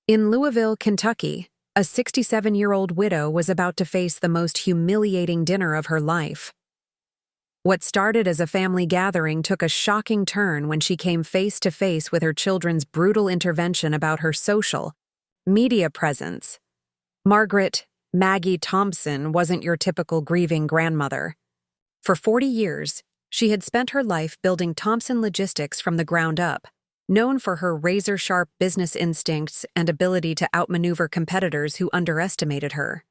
In Louisville, Kentucky, a 67-year-old widow was about to face the most humiliating dinner of her life. What started as a family gathering took a shocking turn when she came face to face with her children's brutal intervention about her social media presence. Margaret Maggie Thompson wasn't your typical grieving grandmother. For 40 years, she had spent her life building Thompson Logistics from the ground up, known for her razor-sharp business instincts and ability to outmaneuver competitors who underestimated her.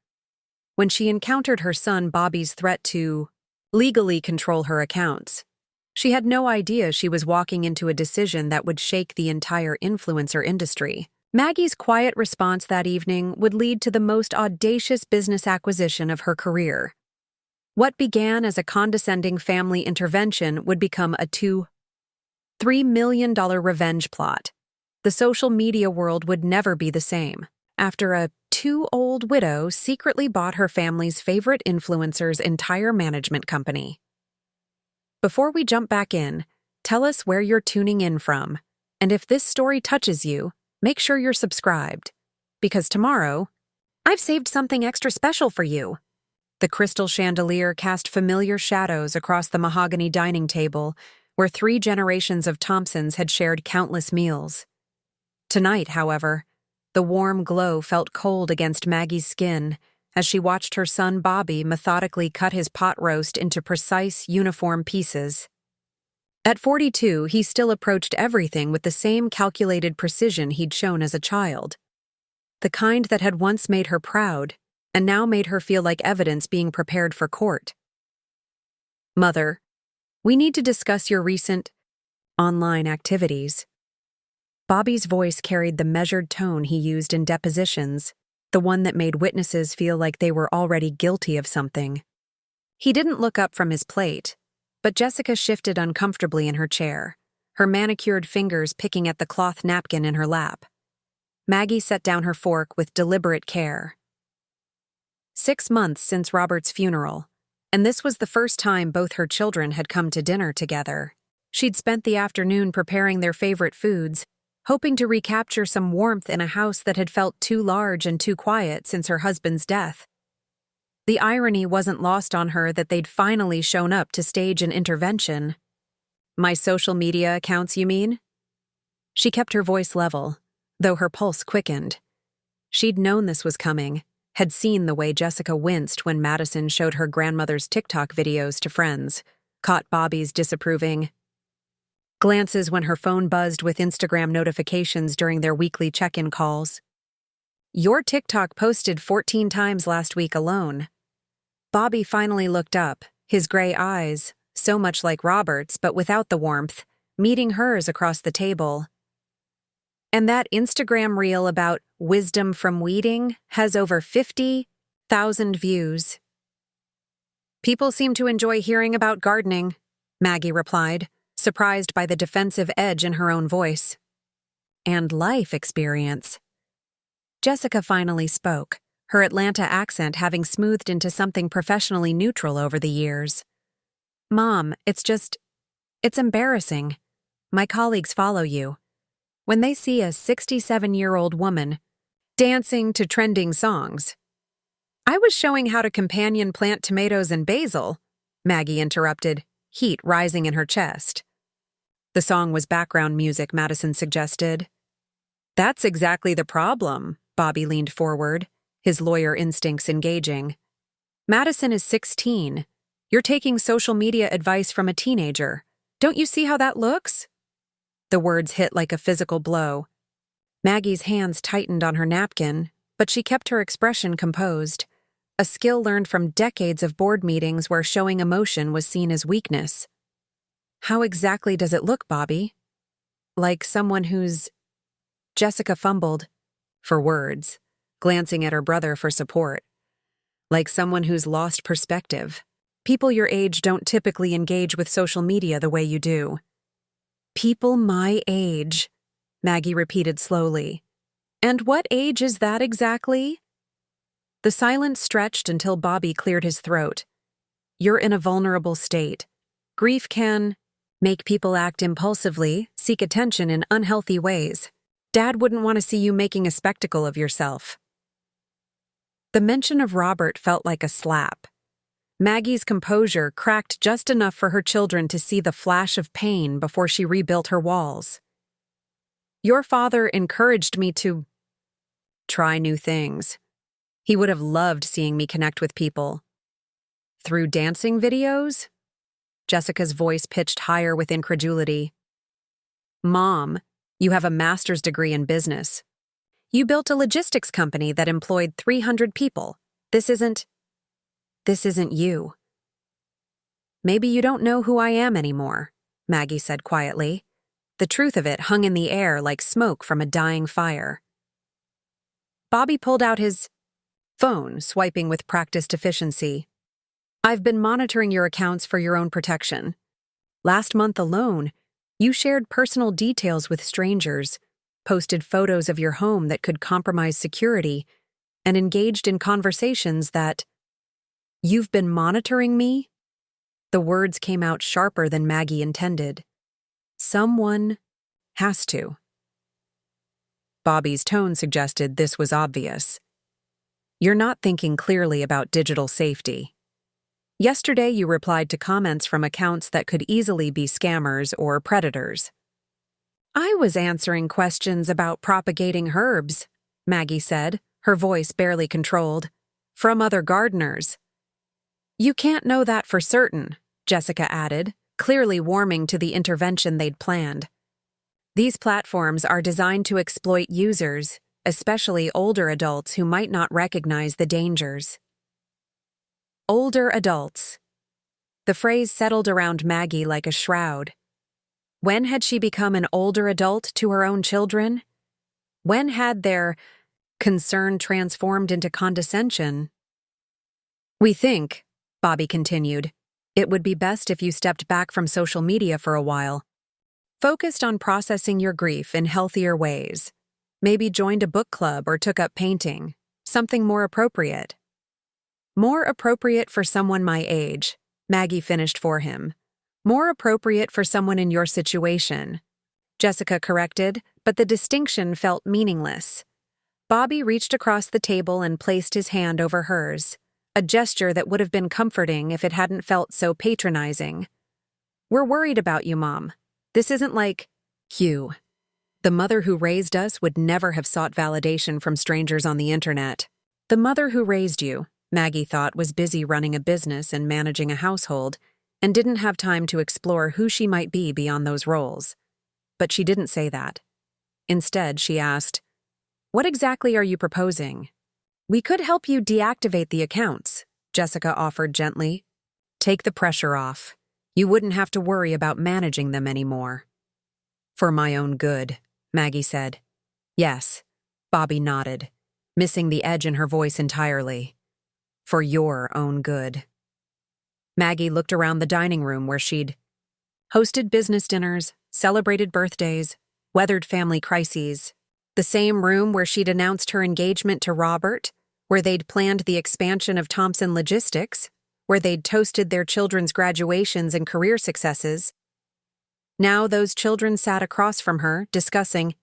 When she encountered her son Bobby's threat to legally control her accounts, she had no idea she was walking into a decision that would shake the entire influencer industry. Maggie's quiet response that evening would lead to the most audacious business acquisition of her career. What began as a condescending family intervention would become a $3 million revenge plot. The social media world would never be the same after a too-old widow secretly bought her family's favorite influencer's entire management company. Before we jump back in, tell us where you're tuning in from, and if this story touches you, make sure you're subscribed, because tomorrow, I've saved something extra special for you. The crystal chandelier cast familiar shadows across the mahogany dining table, where 3 generations of Thompsons had shared countless meals. Tonight, however, the warm glow felt cold against Maggie's skin as she watched her son Bobby methodically cut his pot roast into precise, uniform pieces. At 42, he still approached everything with the same calculated precision he'd shown as a child. The kind that had once made her proud, and now made her feel like evidence being prepared for court. Mother, we need to discuss your recent online activities. Bobby's voice carried the measured tone he used in depositions, the one that made witnesses feel like they were already guilty of something. He didn't look up from his plate, but Jessica shifted uncomfortably in her chair, her manicured fingers picking at the cloth napkin in her lap. Maggie set down her fork with deliberate care. 6 months since Robert's funeral, and this was the first time both her children had come to dinner together. She'd spent the afternoon preparing their favorite foods, hoping to recapture some warmth in a house that had felt too large and too quiet since her husband's death. The irony wasn't lost on her that they'd finally shown up to stage an intervention. My social media accounts, you mean? She kept her voice level, though her pulse quickened. She'd known this was coming, had seen the way Jessica winced when Madison showed her grandmother's TikTok videos to friends, caught Bobby's disapproving glances when her phone buzzed with Instagram notifications during their weekly check-in calls. Your TikTok posted 14 times last week alone. Bobby finally looked up, his gray eyes, so much like Robert's but without the warmth, meeting hers across the table. And that Instagram reel about wisdom from weeding has over 50,000 views. People seem to enjoy hearing about gardening, Maggie replied, surprised by the defensive edge in her own voice. And life experience. Jessica finally spoke, her Atlanta accent having smoothed into something professionally neutral over the years. Mom, it's embarrassing. My colleagues follow you. When they see a 67-year-old woman dancing to trending songs. I was showing how to companion plant tomatoes and basil, Maggie interrupted, heat rising in her chest. The song was background music, Madison suggested. That's exactly the problem, Bobby leaned forward, his lawyer instincts engaging. Madison is 16. You're taking social media advice from a teenager. Don't you see how that looks? The words hit like a physical blow. Maggie's hands tightened on her napkin, but she kept her expression composed, a skill learned from decades of board meetings where showing emotion was seen as weakness. How exactly does it look, Bobby? Like someone who's... Jessica fumbled for words, glancing at her brother for support. Like someone who's lost perspective. People your age don't typically engage with social media the way you do. People my age, Maggie repeated slowly. And what age is that exactly? The silence stretched until Bobby cleared his throat. You're in a vulnerable state. Grief can make people act impulsively, seek attention in unhealthy ways. Dad wouldn't want to see you making a spectacle of yourself. The mention of Robert felt like a slap. Maggie's composure cracked just enough for her children to see the flash of pain before she rebuilt her walls. Your father encouraged me to try new things. He would have loved seeing me connect with people. Through dancing videos? Jessica's voice pitched higher with incredulity. Mom, you have a master's degree in business. You built a logistics company that employed 300 people. This isn't you. Maybe you don't know who I am anymore, Maggie said quietly. The truth of it hung in the air like smoke from a dying fire. Bobby pulled out his phone, swiping with practiced efficiency. I've been monitoring your accounts for your own protection. Last month alone, you shared personal details with strangers, posted photos of your home that could compromise security, and engaged in conversations that... You've been monitoring me? The words came out sharper than Maggie intended. Someone has to. Bobby's tone suggested this was obvious. You're not thinking clearly about digital safety. Yesterday you replied to comments from accounts that could easily be scammers or predators. I was answering questions about propagating herbs, Maggie said, her voice barely controlled, from other gardeners. You can't know that for certain, Jessica added, clearly warming to the intervention they'd planned. These platforms are designed to exploit users, especially older adults who might not recognize the dangers. Older adults. The phrase settled around Maggie like a shroud. When had she become an older adult to her own children? When had their concern transformed into condescension? We think, Bobby continued, it would be best if you stepped back from social media for a while. Focused on processing your grief in healthier ways. Maybe joined a book club or took up painting. Something more appropriate. More appropriate for someone my age, Maggie finished for him. More appropriate for someone in your situation. Jessica corrected, but the distinction felt meaningless. Bobby reached across the table and placed his hand over hers, a gesture that would have been comforting if it hadn't felt so patronizing. We're worried about you, Mom. This isn't like Hugh. The mother who raised us would never have sought validation from strangers on the internet. The mother who raised you, Maggie thought, was busy running a business and managing a household, and didn't have time to explore who she might be beyond those roles. But she didn't say that. Instead, she asked, "What exactly are you proposing?" "We could help you deactivate the accounts," Jessica offered gently. "Take the pressure off. You wouldn't have to worry about managing them anymore." "For my own good," Maggie said. "Yes," Bobby nodded, missing the edge in her voice entirely. "For your own good." Maggie looked around the dining room where she'd hosted business dinners, celebrated birthdays, weathered family crises. The same room where she'd announced her engagement to Robert, where they'd planned the expansion of Thompson Logistics, where they'd toasted their children's graduations and career successes. Now those children sat across from her, discussing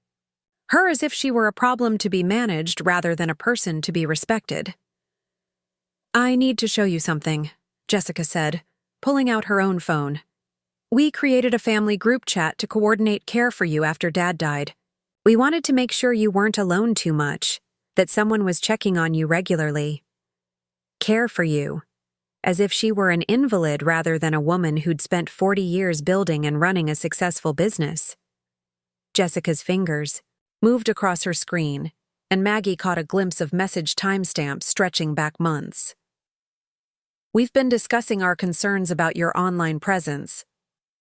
her as if she were a problem to be managed rather than a person to be respected. "I need to show you something," Jessica said, pulling out her own phone. "We created a family group chat to coordinate care for you after Dad died. We wanted to make sure you weren't alone too much, that someone was checking on you regularly. Care for you, as if she were an invalid rather than a woman who'd spent 40 years building and running a successful business." Jessica's fingers moved across her screen, and Maggie caught a glimpse of message timestamps stretching back months. "We've been discussing our concerns about your online presence.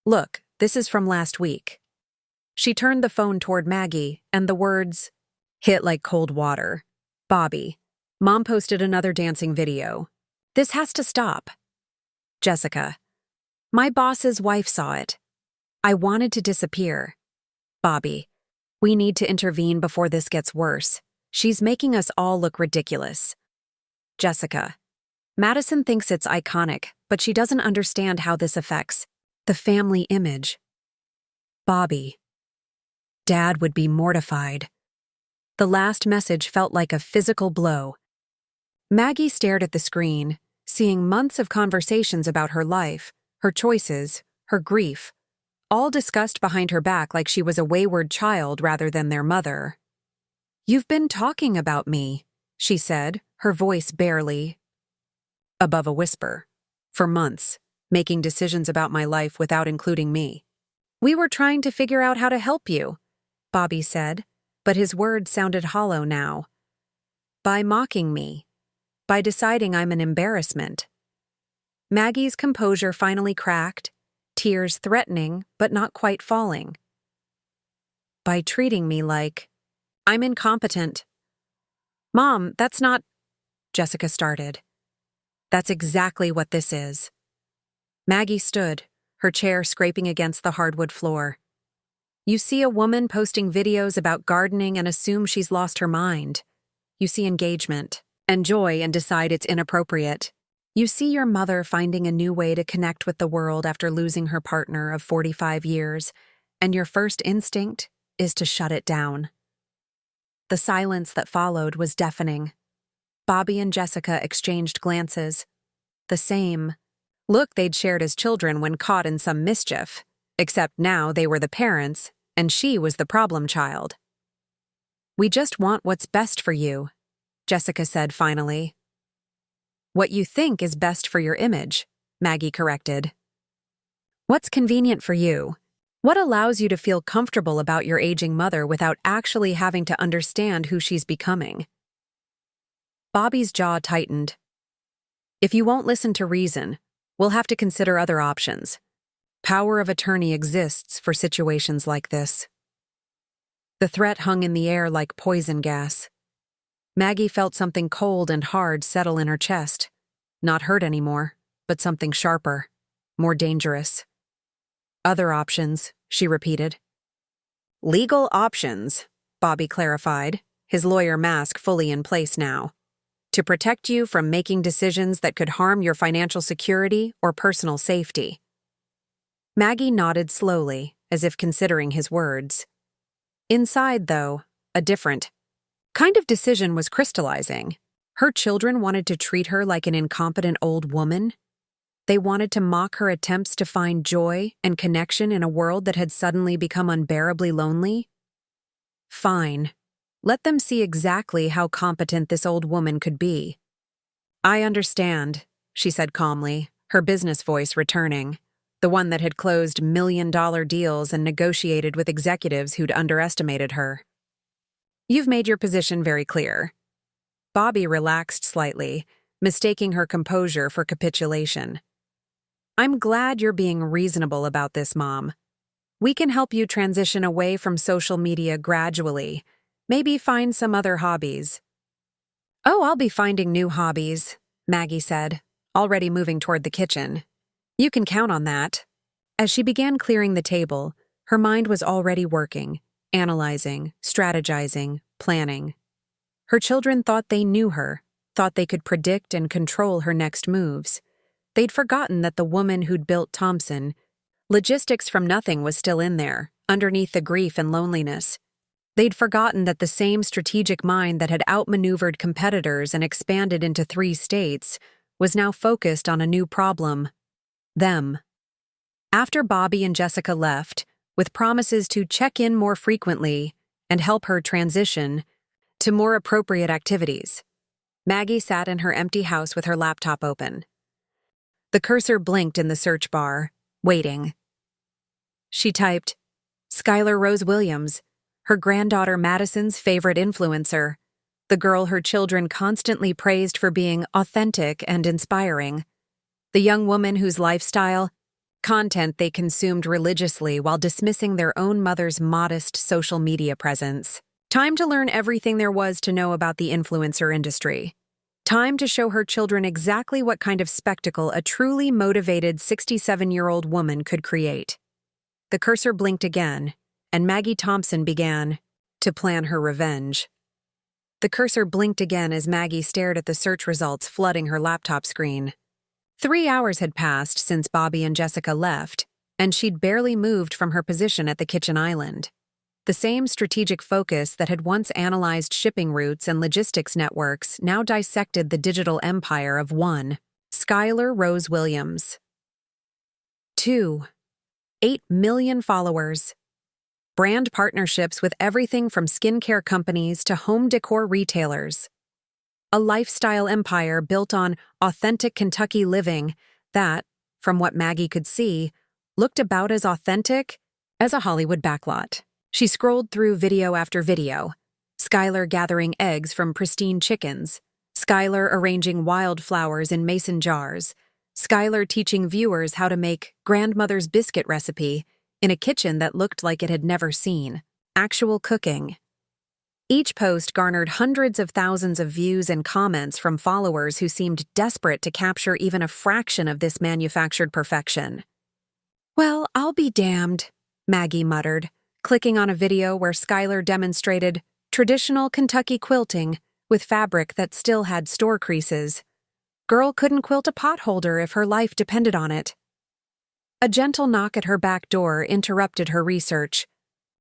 Look, this is from last week." She turned the phone toward Maggie, and the words hit like cold water. "Bobby, Mom posted another dancing video. This has to stop." Jessica, "My boss's wife saw it. I wanted to disappear." Bobby, "We need to intervene before this gets worse. She's making us all look ridiculous." Jessica, "Madison thinks it's iconic, but she doesn't understand how this affects the family image." Bobby, "Dad would be mortified. The last message felt like a physical blow. Maggie stared at the screen, seeing months of conversations about her life, her choices, her grief, all discussed behind her back like she was a wayward child rather than their mother. "You've been talking about me," she said, her voice barely above a whisper. "For months, making decisions about my life without including me." "We were trying to figure out how to help you," Bobby said, but his words sounded hollow now. "By mocking me. By deciding I'm an embarrassment." Maggie's composure finally cracked, tears threatening but not quite falling. "By treating me like I'm incompetent." "Mom, that's not—" Jessica started. "That's exactly what this is." Maggie stood, her chair scraping against the hardwood floor. "You see a woman posting videos about gardening and assume she's lost her mind. You see engagement and joy and decide it's inappropriate. You see your mother finding a new way to connect with the world after losing her partner of 45 years, and your first instinct is to shut it down." The silence that followed was deafening. Bobby and Jessica exchanged glances. The same look they'd shared as children when caught in some mischief, except now they were the parents, and she was the problem child. "We just want what's best for you," Jessica said finally. "What you think is best for your image," Maggie corrected. "What's convenient for you? What allows you to feel comfortable about your aging mother without actually having to understand who she's becoming?" Bobby's jaw tightened. "If you won't listen to reason, we'll have to consider other options. Power of attorney exists for situations like this." The threat hung in the air like poison gas. Maggie felt something cold and hard settle in her chest. Not hurt anymore, but something sharper, more dangerous. "Other options," she repeated. "Legal options," Bobby clarified, his lawyer mask fully in place now. "To protect you from making decisions that could harm your financial security or personal safety." Maggie nodded slowly, as if considering his words. Inside, though, a different kind of decision was crystallizing. Her children wanted to treat her like an incompetent old woman. They wanted to mock her attempts to find joy and connection in a world that had suddenly become unbearably lonely. Fine. Let them see exactly how competent this old woman could be. "I understand," she said calmly, her business voice returning, the one that had closed million-dollar deals and negotiated with executives who'd underestimated her. "You've made your position very clear." Bobby relaxed slightly, mistaking her composure for capitulation. "I'm glad you're being reasonable about this, Mom. We can help you transition away from social media gradually. Maybe find some other hobbies." "Oh, I'll be finding new hobbies," Maggie said, already moving toward the kitchen. "You can count on that." As she began clearing the table, her mind was already working, analyzing, strategizing, planning. Her children thought they knew her, thought they could predict and control her next moves. They'd forgotten that the woman who'd built Thompson, logistics from nothing, was still in there, underneath the grief and loneliness. They'd forgotten that the same strategic mind that had outmaneuvered competitors and expanded into 3 states was now focused on a new problem: them. After Bobby and Jessica left, with promises to check in more frequently and help her transition to more appropriate activities, Maggie sat in her empty house with her laptop open. The cursor blinked in the search bar, waiting. She typed, "Skylar Rose Williams, her granddaughter Madison's favorite influencer, the girl her children constantly praised for being authentic and inspiring, the young woman whose lifestyle, content they consumed religiously while dismissing their own mother's modest social media presence. Time to learn everything there was to know about the influencer industry. Time to show her children exactly what kind of spectacle a truly motivated 67-year-old woman could create." The cursor blinked again, and Maggie Thompson began to plan her revenge. The cursor blinked again as Maggie stared at the search results flooding her laptop screen. 3 hours had passed since Bobby and Jessica left, and she'd barely moved from her position at the kitchen island. The same strategic focus that had once analyzed shipping routes and logistics networks now dissected the digital empire of one, Skylar Rose Williams. 2. 8 million followers. Brand partnerships with everything from skincare companies to home decor retailers. A lifestyle empire built on authentic Kentucky living that, from what Maggie could see, looked about as authentic as a Hollywood backlot. She scrolled through video after video. Skylar gathering eggs from pristine chickens. Skylar arranging wildflowers in mason jars. Skylar teaching viewers how to make grandmother's biscuit recipe in a kitchen that looked like it had never seen. Actual cooking. Each post garnered hundreds of thousands of views and comments from followers who seemed desperate to capture even a fraction of this manufactured perfection. "Well, I'll be damned," Maggie muttered, clicking on a video where Skylar demonstrated traditional Kentucky quilting with fabric that still had store creases. Girl couldn't quilt a potholder if her life depended on it. A gentle knock at her back door interrupted her research.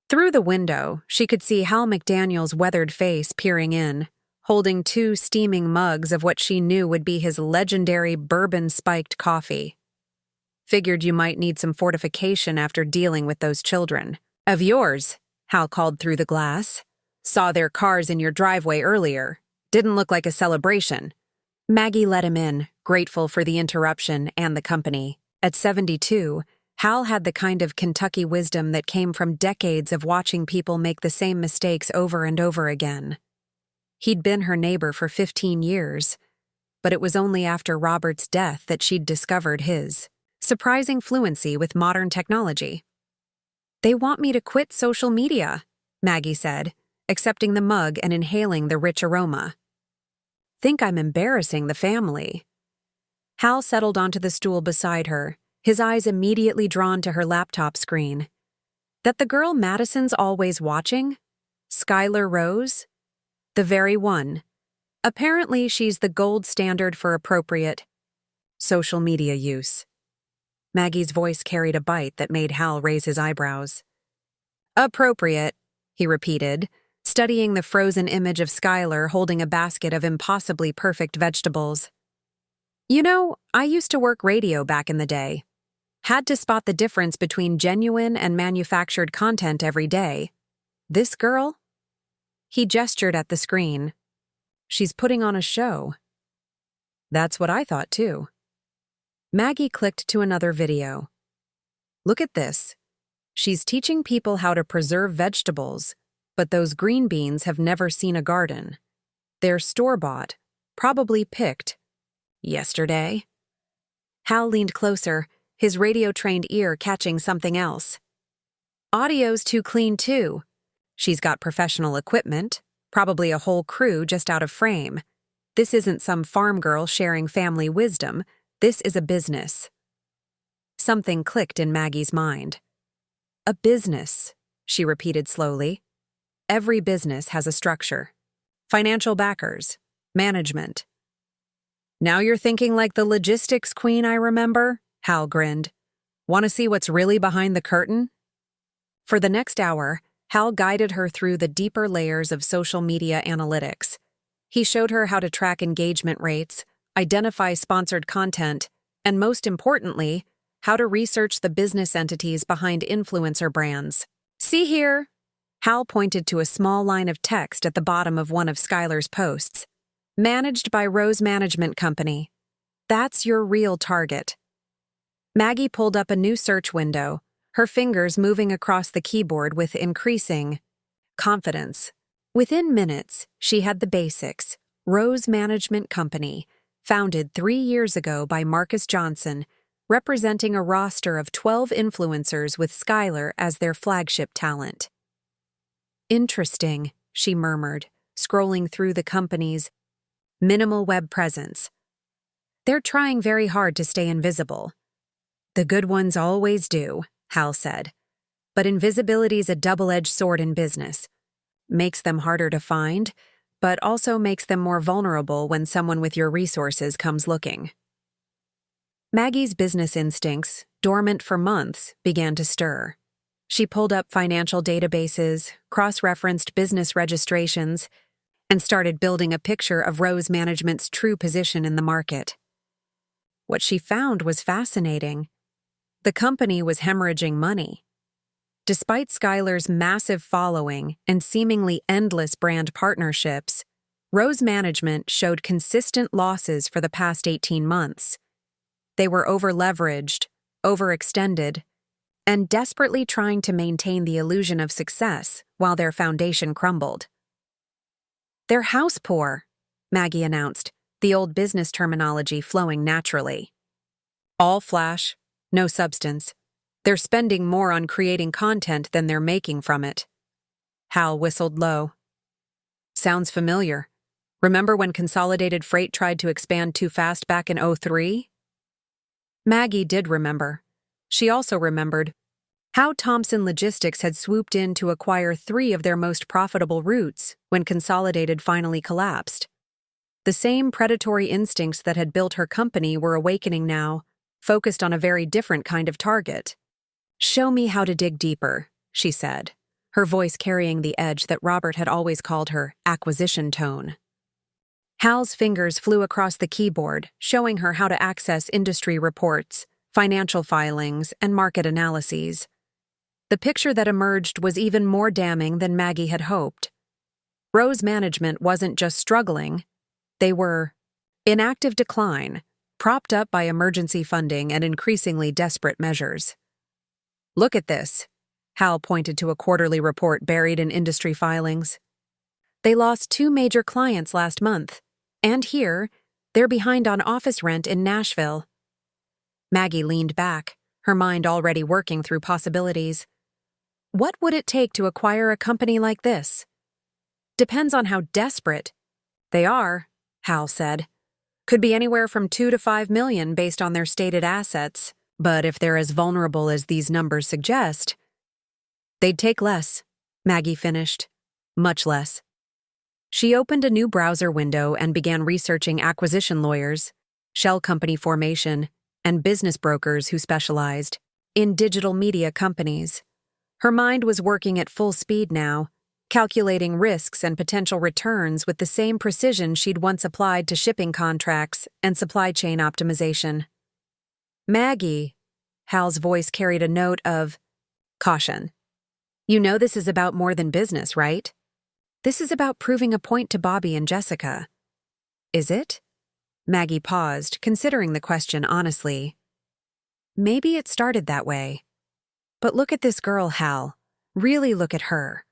Through the window, she could see Hal McDaniel's weathered face peering in, holding 2 steaming mugs of what she knew would be his legendary bourbon-spiked coffee. "Figured you might need some fortification after dealing with those children." "Of yours," Hal called through the glass. "Saw their cars in your driveway earlier. Didn't look like a celebration." Maggie let him in, grateful for the interruption and the company. At 72, Hal had the kind of Kentucky wisdom that came from decades of watching people make the same mistakes over and over again. He'd been her neighbor for 15 years, but it was only after Robert's death that she'd discovered his surprising fluency with modern technology. "They want me to quit social media," Maggie said, accepting the mug and inhaling the rich aroma. "Think I'm embarrassing the family." Hal settled onto the stool beside her, his eyes immediately drawn to her laptop screen. That the girl Madison's always watching? Skylar Rose? The very one. Apparently she's the gold standard for appropriate social media use. Maggie's voice carried a bite that made Hal raise his eyebrows. "Appropriate," he repeated, studying the frozen image of Skylar holding a basket of impossibly perfect vegetables. "You know, I used to work radio back in the day. Had to spot the difference between genuine and manufactured content every day. This girl?" He gestured at the screen. "She's putting on a show." "That's what I thought too." Maggie clicked to another video. "Look at this. She's teaching people how to preserve vegetables, but those green beans have never seen a garden. They're store-bought, probably picked yesterday." Hal leaned closer, his radio-trained ear catching something else. "Audio's too clean, too. She's got professional equipment, probably a whole crew just out of frame. This isn't some farm girl sharing family wisdom. This is a business." Something clicked in Maggie's mind. "A business," she repeated slowly. "Every business has a structure. Financial backers, management." "Now you're thinking like the logistics queen I remember?" Hal grinned. "Want to see what's really behind the curtain?" For the next hour, Hal guided her through the deeper layers of social media analytics. He showed her how to track engagement rates, identify sponsored content, and most importantly, how to research the business entities behind influencer brands. "See here?" Hal pointed to a small line of text at the bottom of one of Skylar's posts. "Managed by Rose Management Company. That's your real target." Maggie pulled up a new search window, her fingers moving across the keyboard with increasing confidence. Within minutes, she had the basics. Rose Management Company, founded 3 years ago by Marcus Johnson, representing a roster of 12 influencers with Skylar as their flagship talent. "Interesting," she murmured, scrolling through the company's minimal web presence. "They're trying very hard to stay invisible." "The good ones always do," Hal said. "But invisibility's a double-edged sword in business. Makes them harder to find, but also makes them more vulnerable when someone with your resources comes looking." Maggie's business instincts, dormant for months, began to stir. She pulled up financial databases, cross-referenced business registrations, and started building a picture of Rose Management's true position in the market. What she found was fascinating. The company was hemorrhaging money. Despite Skylar's massive following and seemingly endless brand partnerships, Rose Management showed consistent losses for the past 18 months. They were over-leveraged, overextended, and desperately trying to maintain the illusion of success while their foundation crumbled. "They're house poor," Maggie announced, the old business terminology flowing naturally. "All flash, no substance. They're spending more on creating content than they're making from it." Hal whistled low. "Sounds familiar. Remember when Consolidated Freight tried to expand too fast back in '03? Maggie did remember. She also remembered how Thompson Logistics had swooped in to acquire 3 of their most profitable routes when Consolidated finally collapsed. The same predatory instincts that had built her company were awakening now, focused on a very different kind of target. "Show me how to dig deeper," she said, her voice carrying the edge that Robert had always called her acquisition tone. Hal's fingers flew across the keyboard, showing her how to access industry reports, financial filings, and market analyses. The picture that emerged was even more damning than Maggie had hoped. Rose Management wasn't just struggling, they were in active decline, propped up by emergency funding and increasingly desperate measures. "Look at this," Hal pointed to a quarterly report buried in industry filings. "They lost 2 major clients last month, and here, they're behind on office rent in Nashville." Maggie leaned back, her mind already working through possibilities. What would it take to acquire a company like this? "Depends on how desperate they are," Hal said. "Could be anywhere from 2 to 5 million based on their stated assets, but if they're as vulnerable as these numbers suggest, they'd take less," Maggie finished. "Much less." She opened a new browser window and began researching acquisition lawyers, shell company formation, and business brokers who specialized in digital media companies. Her mind was working at full speed now, calculating risks and potential returns with the same precision she'd once applied to shipping contracts and supply chain optimization. "Maggie," Hal's voice carried a note of caution. "You know this is about more than business, right? This is about proving a point to Bobby and Jessica." "Is it?" Maggie paused, considering the question honestly. "Maybe it started that way. But look at this girl, Hal. Really look at her."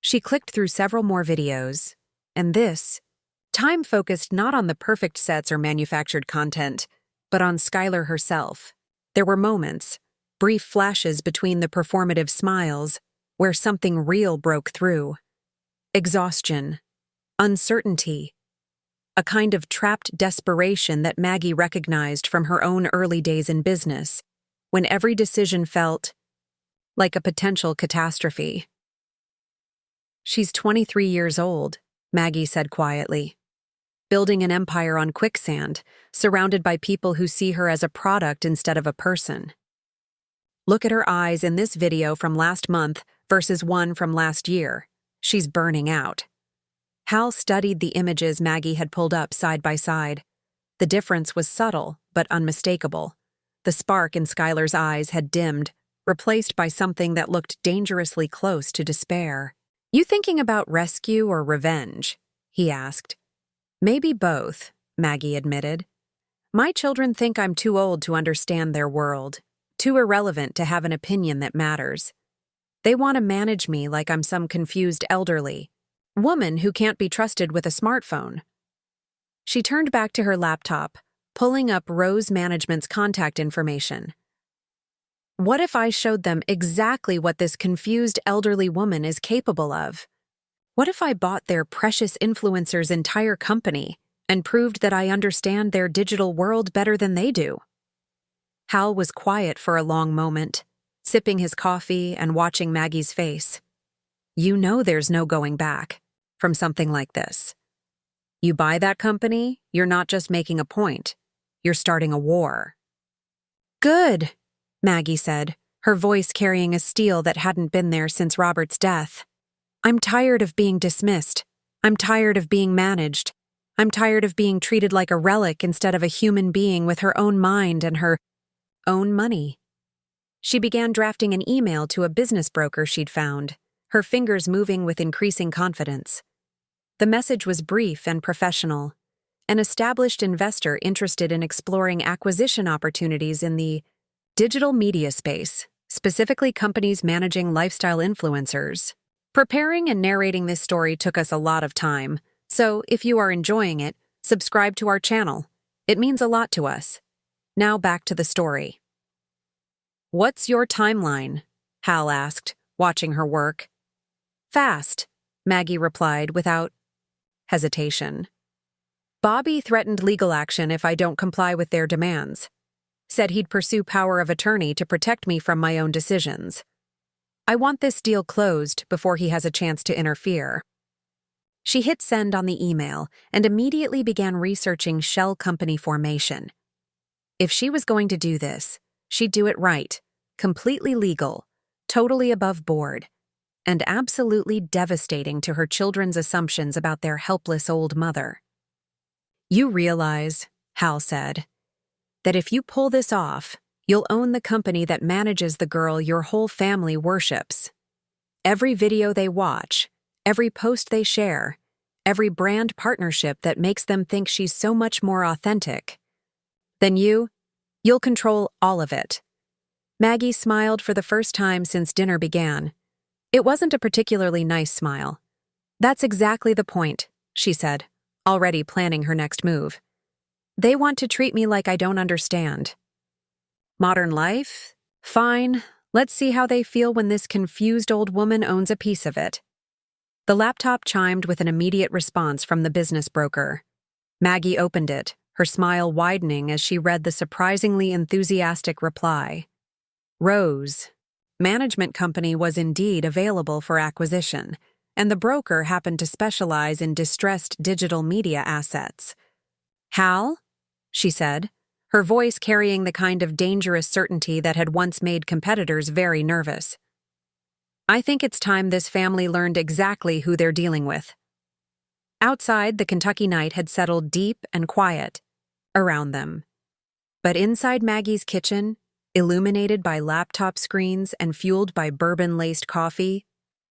She clicked through several more videos, and this, time focused not on the perfect sets or manufactured content, but on Skylar herself. There were moments, brief flashes between the performative smiles, where something real broke through. Exhaustion, uncertainty, a kind of trapped desperation that Maggie recognized from her own early days in business, when every decision felt like a potential catastrophe. "She's 23 years old," Maggie said quietly, "building an empire on quicksand, surrounded by people who see her as a product instead of a person. Look at her eyes in this video from last month versus one from last year. She's burning out." Hal studied the images Maggie had pulled up side by side. The difference was subtle but unmistakable. The spark in Skylar's eyes had dimmed, replaced by something that looked dangerously close to despair. "You thinking about rescue or revenge?" he asked. "Maybe both," Maggie admitted. "My children think I'm too old to understand their world, too irrelevant to have an opinion that matters. They want to manage me like I'm some confused elderly woman who can't be trusted with a smartphone." She turned back to her laptop, pulling up Rose Management's contact information. What if I showed them exactly what this confused elderly woman is capable of? What if I bought their precious influencer's entire company and proved that I understand their digital world better than they do? Hal was quiet for a long moment, sipping his coffee and watching Maggie's face. "You know there's no going back from something like this. You buy that company, you're not just making a point. You're starting a war." "Good," Maggie said, her voice carrying a steel that hadn't been there since Robert's death. "I'm tired of being dismissed. I'm tired of being managed. I'm tired of being treated like a relic instead of a human being with her own mind and her own money." She began drafting an email to a business broker she'd found, her fingers moving with increasing confidence. The message was brief and professional. An established investor interested in exploring acquisition opportunities in the digital media space, specifically companies managing lifestyle influencers. Preparing and narrating this story took us a lot of time, so if you are enjoying it, subscribe to our channel. It means a lot to us. Now back to the story. "What's your timeline?" Hal asked, watching her work. "Fast," Maggie replied without hesitation. "Bobby threatened legal action if I don't comply with their demands. Said he'd pursue power of attorney to protect me from my own decisions. I want this deal closed before he has a chance to interfere." She hit send on the email and immediately began researching shell company formation. If she was going to do this, she'd do it right, completely legal, totally above board, and absolutely devastating to her children's assumptions about their helpless old mother. "You realize," Hal said, "that if you pull this off, you'll own the company that manages the girl your whole family worships. Every video they watch, every post they share, every brand partnership that makes them think she's so much more authentic. Then you'll control all of it." Maggie smiled for the first time since dinner began. It wasn't a particularly nice smile. "That's exactly the point," she said, already planning her next move. "They want to treat me like I don't understand. Modern life? Fine, let's see how they feel when this confused old woman owns a piece of it." The laptop chimed with an immediate response from the business broker. Maggie opened it, her smile widening as she read the surprisingly enthusiastic reply. Rose Management Company was indeed available for acquisition, and the broker happened to specialize in distressed digital media assets. "Hal?" she said, her voice carrying the kind of dangerous certainty that had once made competitors very nervous. "I think it's time this family learned exactly who they're dealing with." Outside, the Kentucky night had settled deep and quiet around them. But inside Maggie's kitchen, illuminated by laptop screens and fueled by bourbon-laced coffee,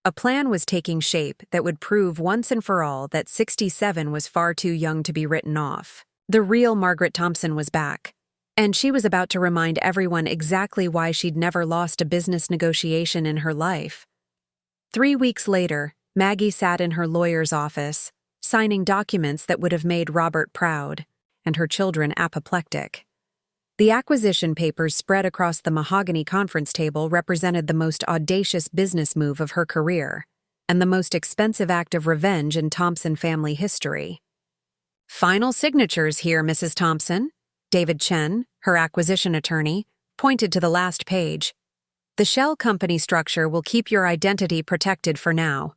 a plan was taking shape that would prove once and for all that 67 was far too young to be written off. The real Margaret Thompson was back, and she was about to remind everyone exactly why she'd never lost a business negotiation in her life. 3 weeks later, Maggie sat in her lawyer's office, signing documents that would have made Robert proud, and her children apoplectic. The acquisition papers spread across the mahogany conference table represented the most audacious business move of her career, and the most expensive act of revenge in Thompson family history. "Final signatures here, Mrs. Thompson." David Chen, her acquisition attorney, pointed to the last page. "The shell company structure will keep your identity protected for now.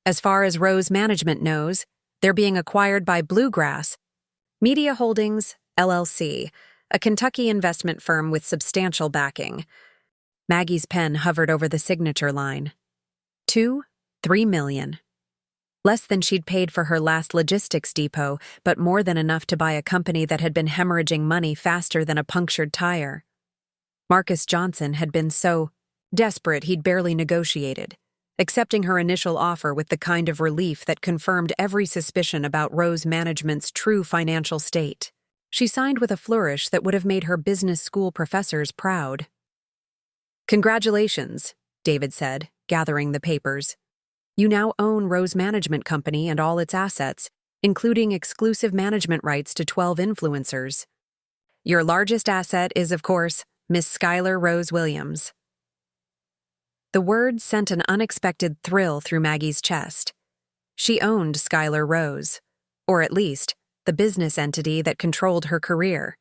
As far as Rose Management knows, they're being acquired by Bluegrass Media Holdings, LLC, a Kentucky investment firm with substantial backing." Maggie's pen hovered over the signature line. 3 million. Less than she'd paid for her last logistics depot, but more than enough to buy a company that had been hemorrhaging money faster than a punctured tire. Marcus Johnson had been so desperate he'd barely negotiated, accepting her initial offer with the kind of relief that confirmed every suspicion about Rose Management's true financial state. She signed with a flourish that would have made her business school professors proud. "Congratulations," David said, gathering the papers. "You now own Rose Management Company and all its assets, including exclusive management rights to 12 influencers. Your largest asset is, of course, Miss Skylar Rose Williams." The word sent an unexpected thrill through Maggie's chest. She owned Skylar Rose, or at least, the business entity that controlled her career.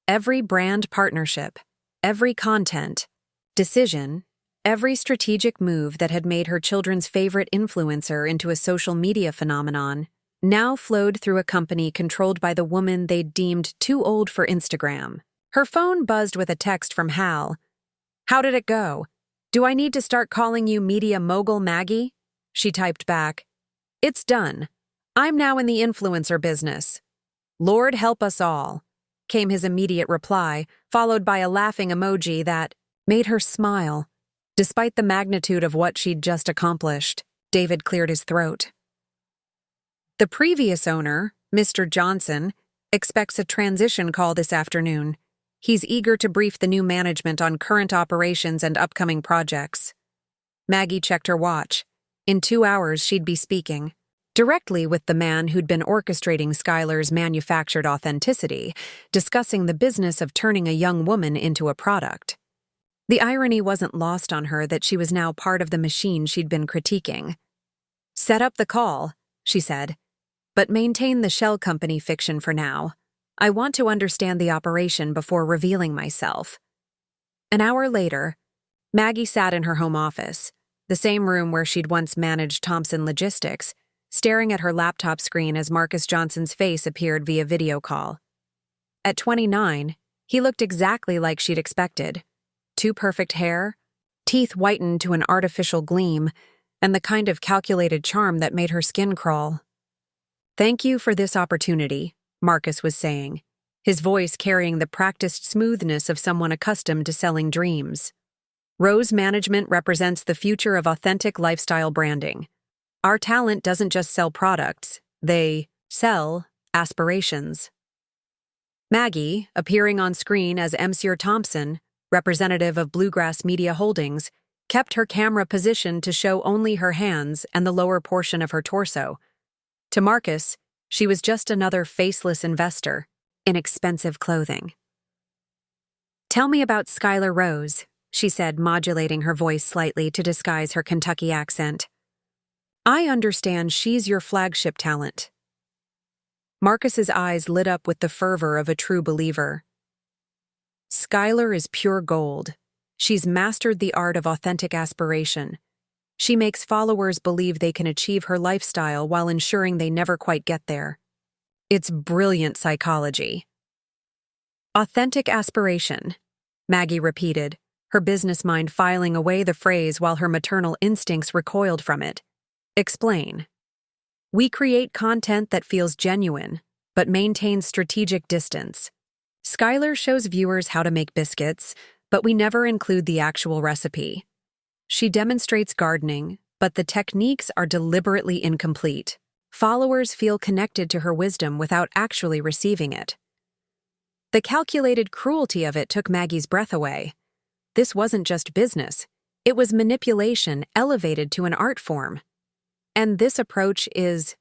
Every brand partnership, every content, decision, every strategic move that had made her children's favorite influencer into a social media phenomenon now flowed through a company controlled by the woman they'd deemed too old for Instagram. Her phone buzzed with a text from Hal. How did it go? Do I need to start calling you Media Mogul Maggie? She typed back. It's done. I'm now in the influencer business. Lord help us all, came his immediate reply, followed by a laughing emoji that made her smile. Despite the magnitude of what she'd just accomplished, David cleared his throat. The previous owner, Mr. Johnson, expects a transition call this afternoon. He's eager to brief the new management on current operations and upcoming projects. Maggie checked her watch. In 2 hours, she'd be speaking directly with the man who'd been orchestrating Skylar's manufactured authenticity, discussing the business of turning a young woman into a product. The irony wasn't lost on her that she was now part of the machine she'd been critiquing. Set up the call, she said, but maintain the shell company fiction for now. I want to understand the operation before revealing myself. An hour later, Maggie sat in her home office, the same room where she'd once managed Thompson Logistics, staring at her laptop screen as Marcus Johnson's face appeared via video call. At 29, he looked exactly like she'd expected. 2 perfect hair, teeth whitened to an artificial gleam, and the kind of calculated charm that made her skin crawl. Thank you for this opportunity, Marcus was saying, his voice carrying the practiced smoothness of someone accustomed to selling dreams. Rose Management represents the future of authentic lifestyle branding. Our talent doesn't just sell products, they sell aspirations. Maggie, appearing on screen as Monsieur Thompson, representative of Bluegrass Media Holdings, kept her camera positioned to show only her hands and the lower portion of her torso. To Marcus, she was just another faceless investor in expensive clothing. Tell me about Skylar Rose, she said, modulating her voice slightly to disguise her Kentucky accent. I understand she's your flagship talent. Marcus's eyes lit up with the fervor of a true believer. Skylar is pure gold. She's mastered the art of authentic aspiration. She makes followers believe they can achieve her lifestyle while ensuring they never quite get there. It's brilliant psychology. Authentic aspiration, Maggie repeated, her business mind filing away the phrase while her maternal instincts recoiled from it. Explain. We create content that feels genuine, but maintains strategic distance. Skylar shows viewers how to make biscuits, but we never include the actual recipe. She demonstrates gardening, but the techniques are deliberately incomplete. Followers feel connected to her wisdom without actually receiving it. The calculated cruelty of it took Maggie's breath away. This wasn't just business. It was manipulation elevated to an art form. And this approach is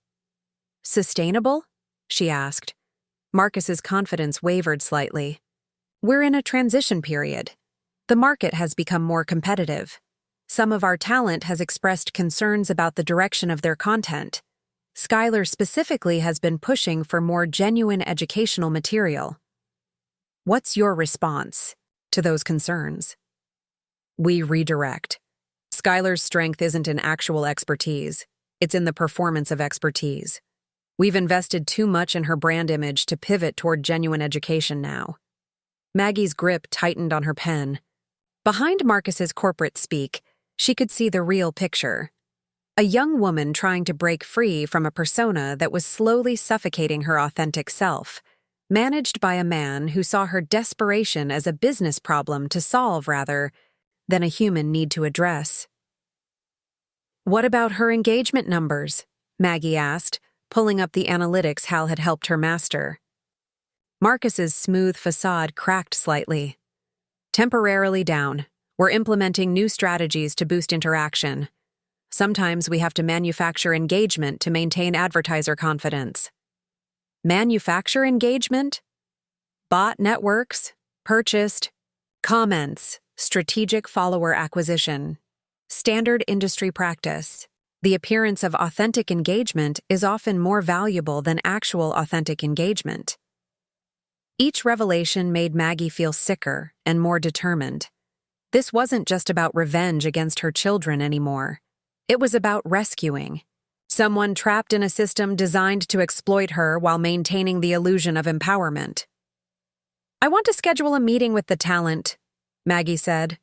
sustainable? She asked. Marcus's confidence wavered slightly. We're in a transition period. The market has become more competitive. Some of our talent has expressed concerns about the direction of their content. Skylar specifically has been pushing for more genuine educational material. What's your response to those concerns? We redirect. Skylar's strength isn't in actual expertise. It's in the performance of expertise. We've invested too much in her brand image to pivot toward genuine education now. Maggie's grip tightened on her pen. Behind Marcus's corporate speak, she could see the real picture. A young woman trying to break free from a persona that was slowly suffocating her authentic self, managed by a man who saw her desperation as a business problem to solve rather than a human need to address. What about her engagement numbers? Maggie asked, pulling up the analytics Hal had helped her master. Marcus's smooth facade cracked slightly. Temporarily down. We're implementing new strategies to boost interaction. Sometimes we have to manufacture engagement to maintain advertiser confidence. Manufacture engagement? Bot networks? Purchased? Comments? Strategic follower acquisition. Standard industry practice. The appearance of authentic engagement is often more valuable than actual authentic engagement. Each revelation made Maggie feel sicker and more determined. This wasn't just about revenge against her children anymore. It was about rescuing. Someone trapped in a system designed to exploit her while maintaining the illusion of empowerment. I want to schedule a meeting with the talent, Maggie said.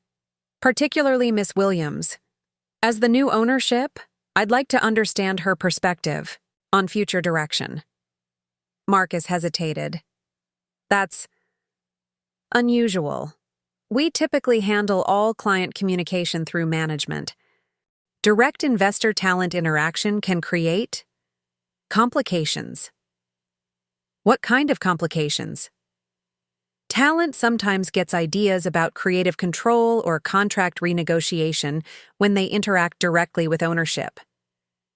particularly Miss Williams. As the new ownership, I'd like to understand her perspective on future direction. Marcus hesitated. That's unusual. We typically handle all client communication through management. Direct investor-talent interaction can create complications. What kind of complications? Talent sometimes gets ideas about creative control or contract renegotiation when they interact directly with ownership.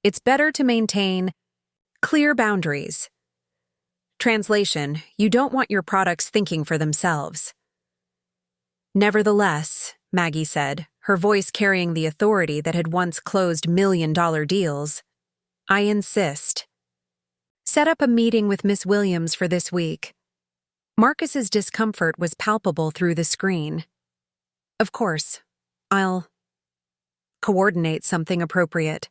It's better to maintain clear boundaries. Translation: you don't want your products thinking for themselves. Nevertheless, Maggie said, her voice carrying the authority that had once closed million-dollar deals, I insist. Set up a meeting with Miss Williams for this week. Marcus's discomfort was palpable through the screen. Of course, I'll coordinate something appropriate.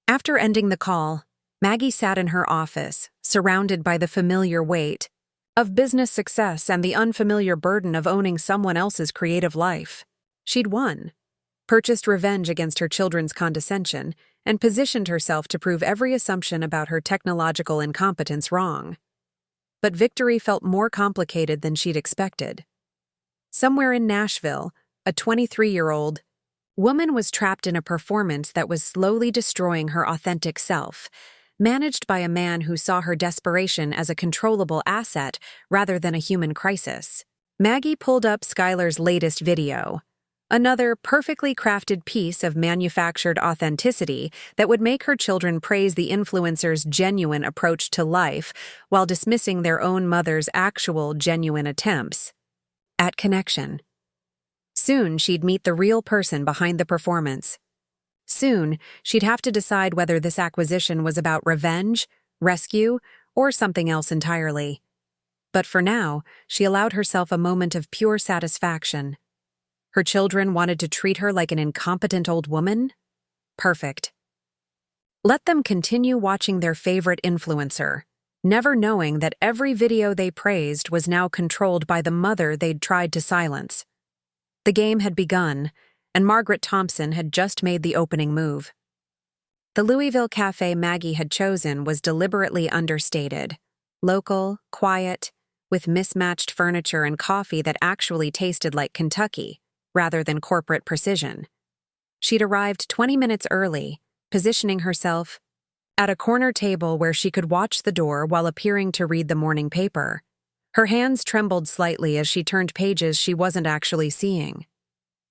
After ending the call, Maggie sat in her office, surrounded by the familiar weight of business success and the unfamiliar burden of owning someone else's creative life. She'd won, purchased revenge against her children's condescension, and positioned herself to prove every assumption about her technological incompetence wrong. But victory felt more complicated than she'd expected. Somewhere in Nashville, a 23-year-old woman was trapped in a performance that was slowly destroying her authentic self, managed by a man who saw her desperation as a controllable asset rather than a human crisis. Maggie pulled up Skylar's latest video, another perfectly crafted piece of manufactured authenticity that would make her children praise the influencer's genuine approach to life while dismissing their own mother's actual genuine attempts at connection. Soon she'd meet the real person behind the performance. Soon, she'd have to decide whether this acquisition was about revenge, rescue, or something else entirely. But for now, she allowed herself a moment of pure satisfaction. Her children wanted to treat her like an incompetent old woman? Perfect. Let them continue watching their favorite influencer, never knowing that every video they praised was now controlled by the mother they'd tried to silence. The game had begun, and Margaret Thompson had just made the opening move. The Louisville cafe Maggie had chosen was deliberately understated, local, quiet, with mismatched furniture and coffee that actually tasted like Kentucky, rather than corporate precision. She'd arrived 20 minutes early, positioning herself at a corner table where she could watch the door while appearing to read the morning paper. Her hands trembled slightly as she turned pages she wasn't actually seeing.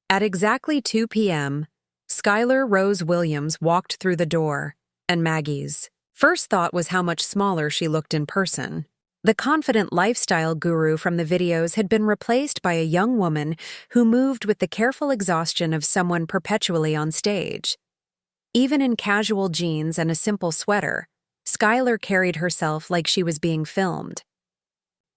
At exactly 2 p.m., Skylar Rose Williams walked through the door, and Maggie's first thought was how much smaller she looked in person. The confident lifestyle guru from the videos had been replaced by a young woman who moved with the careful exhaustion of someone perpetually on stage. Even in casual jeans and a simple sweater, Skylar carried herself like she was being filmed.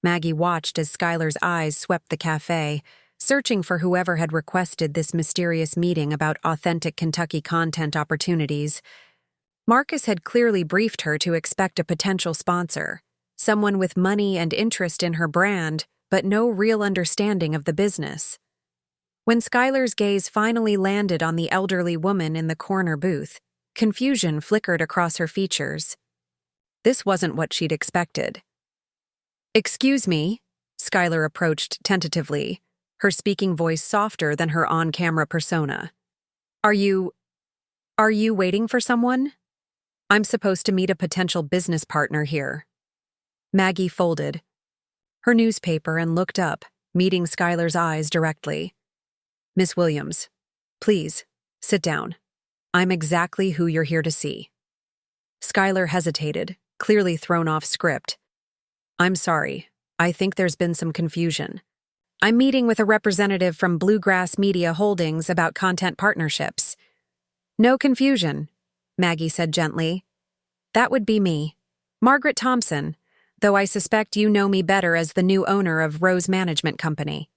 Maggie watched as Skylar's eyes swept the cafe, searching for whoever had requested this mysterious meeting about authentic Kentucky content opportunities. Marcus had clearly briefed her to expect a potential sponsor, someone with money and interest in her brand, but no real understanding of the business. When Skylar's gaze finally landed on the elderly woman in the corner booth, confusion flickered across her features. This wasn't what she'd expected. "Excuse me," Skylar approached tentatively, her speaking voice softer than her on-camera persona. Are you waiting for someone? I'm supposed to meet a potential business partner here." Maggie folded her newspaper and looked up, meeting Skylar's eyes directly. "Miss Williams, please, sit down. I'm exactly who you're here to see." Skylar hesitated, clearly thrown off script. "I'm sorry. I think there's been some confusion. I'm meeting with a representative from Bluegrass Media Holdings about content partnerships." "No confusion," Maggie said gently. "That would be me, Margaret Thompson, though I suspect you know me better as the new owner of Rose Management Company."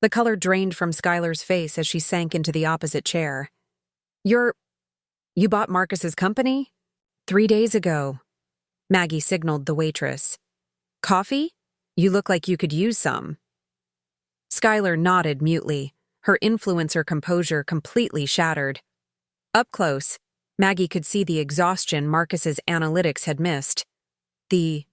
The color drained from Skylar's face as she sank into the opposite chair. You bought Marcus's company?" 3 days ago," Maggie signaled the waitress. "Coffee? You look like you could use some." Skylar nodded mutely, her influencer composure completely shattered. Up close, Maggie could see the exhaustion Marcus's analytics had missed. The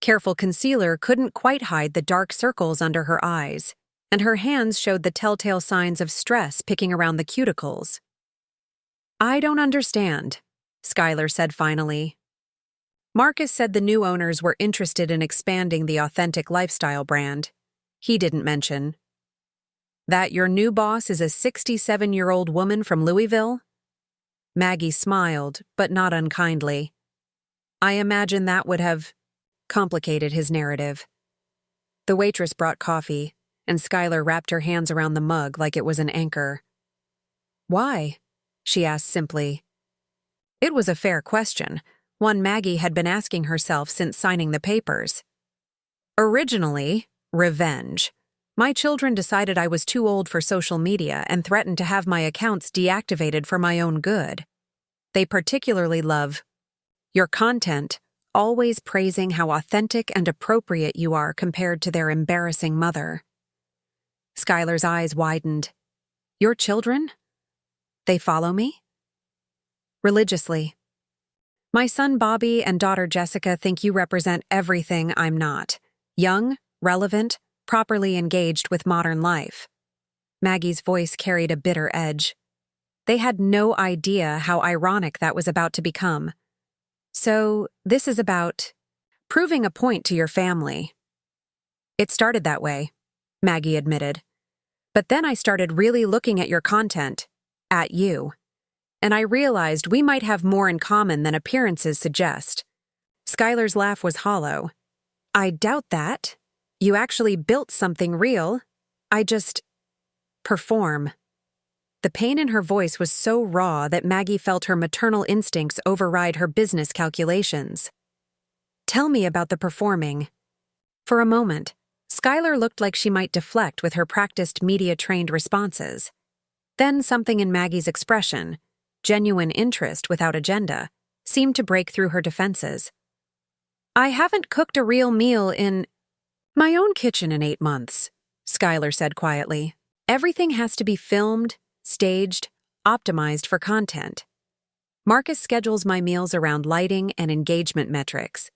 careful concealer couldn't quite hide the dark circles under her eyes, and her hands showed the telltale signs of stress picking around the cuticles. "I don't understand," Skylar said finally. Marcus said the new owners were interested in expanding the authentic lifestyle brand. He didn't mention. "That your new boss is a 67-year-old woman from Louisville?" Maggie smiled, but not unkindly. I imagine that would have complicated his narrative. The waitress brought coffee, and Skylar wrapped her hands around the mug like it was an anchor. "Why?" she asked simply. It was a fair question, one Maggie had been asking herself since signing the papers. "Originally, revenge. My children decided I was too old for social media and threatened to have my accounts deactivated for my own good. They particularly love your content, always praising how authentic and appropriate you are compared to their embarrassing mother." Skylar's eyes widened. "Your children? They follow me?" "Religiously. My son Bobby and daughter Jessica think you represent everything I'm not. Young, relevant, properly engaged with modern life." Maggie's voice carried a bitter edge. They had no idea how ironic that was about to become. "So, this is about proving a point to your family." "It started that way," Maggie admitted. "But then I started really looking at your content, at you. And I realized we might have more in common than appearances suggest." Skylar's laugh was hollow. "I doubt that. You actually built something real. I just perform." The pain in her voice was so raw that Maggie felt her maternal instincts override her business calculations. "Tell me about the performing." For a moment, Skylar looked like she might deflect with her practiced media-trained responses. Then something in Maggie's expression, genuine interest without agenda, seemed to break through her defenses. "I haven't cooked a real meal in my own kitchen in 8 months," Skylar said quietly. "Everything has to be filmed, staged, optimized for content. Marcus schedules my meals around lighting and engagement metrics.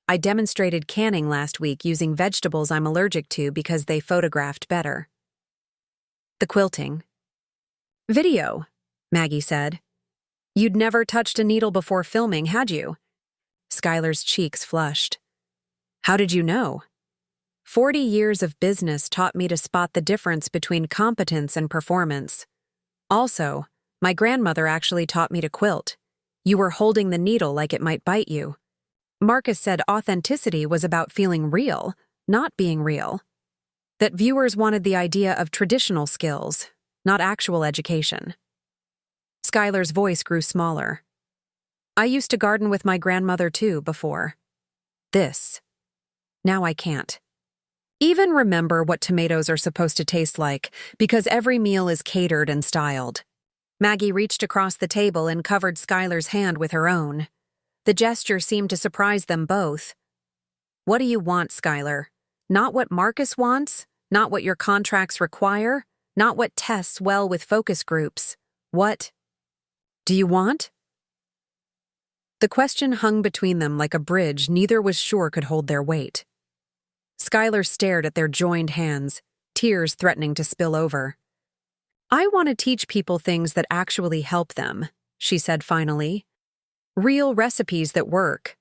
I demonstrated canning last week using vegetables I'm allergic to because they photographed better." "The quilting." "Video," Maggie said. "You'd never touched a needle before filming, had you?" Skylar's cheeks flushed. "How did you know?" 40 years of business taught me to spot the difference between competence and performance. Also, my grandmother actually taught me to quilt. You were holding the needle like it might bite you. Marcus said authenticity was about feeling real, not being real. That viewers wanted the idea of traditional skills, not actual education. Skylar's voice grew smaller. "I used to garden with my grandmother too before. This. Now I can't even remember what tomatoes are supposed to taste like because every meal is catered and styled." Maggie reached across the table and covered Skylar's hand with her own. The gesture seemed to surprise them both. "What do you want, Skylar? Not what Marcus wants? Not what your contracts require? Not what tests well with focus groups? What do you want?" The question hung between them like a bridge neither was sure could hold their weight. Skylar stared at their joined hands, tears threatening to spill over. "I want to teach people things that actually help them," she said finally. "Real recipes that work.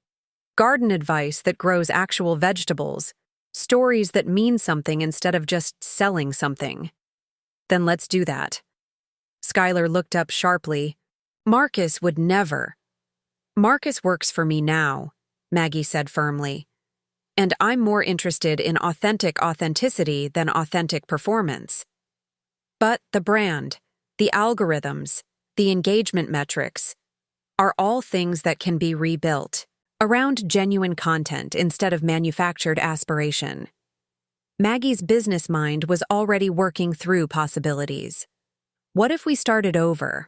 Garden advice that grows actual vegetables. Stories that mean something instead of just selling something." "Then let's do that." Skylar looked up sharply. "Marcus would never." "Marcus works for me now," Maggie said firmly. "And I'm more interested in authentic authenticity than authentic performance. But the brand, the algorithms, the engagement metrics are all things that can be rebuilt around genuine content instead of manufactured aspiration." Maggie's business mind was already working through possibilities. What if we started over?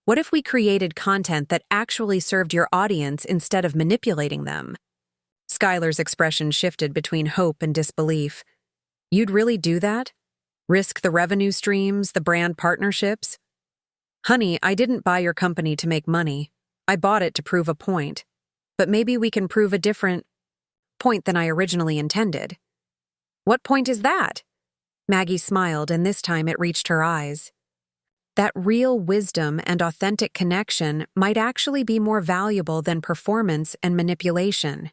What if we created content that actually served your audience instead of manipulating them? Skylar's expression shifted between hope and disbelief. "You'd really do that?" Risk the revenue streams, the brand partnerships? Honey, I didn't buy your company to make money. I bought it to prove a point. But maybe we can prove a different point than I originally intended. What point is that? Maggie smiled, and this time it reached her eyes. That real wisdom and authentic connection might actually be more valuable than performance and manipulation.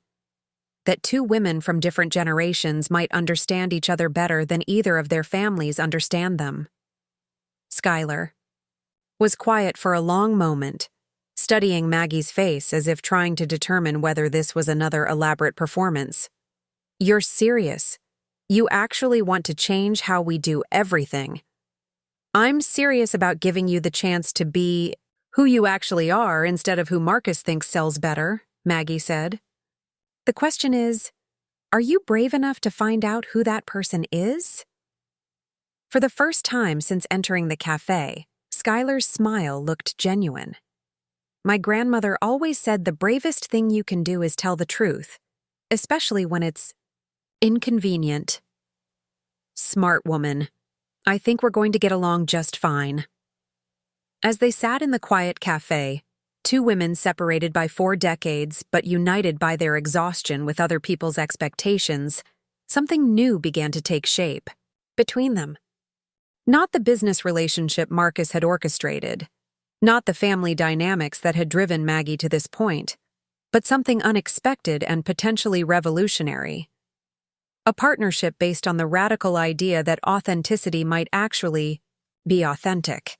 That two women from different generations might understand each other better than either of their families understand them. Skylar was quiet for a long moment, studying Maggie's face as if trying to determine whether this was another elaborate performance. You're serious. You actually want to change how we do everything. I'm serious about giving you the chance to be who you actually are instead of who Marcus thinks sells better, Maggie said. The question is, are you brave enough to find out who that person is? For the first time since entering the cafe, Skylar's smile looked genuine. My grandmother always said the bravest thing you can do is tell the truth, especially when it's inconvenient. Smart woman. I think we're going to get along just fine. As they sat in the quiet cafe, two women separated by 4 decades but united by their exhaustion with other people's expectations, something new began to take shape between them. Not the business relationship Marcus had orchestrated, not the family dynamics that had driven Maggie to this point, but something unexpected and potentially revolutionary. A partnership based on the radical idea that authenticity might actually be authentic.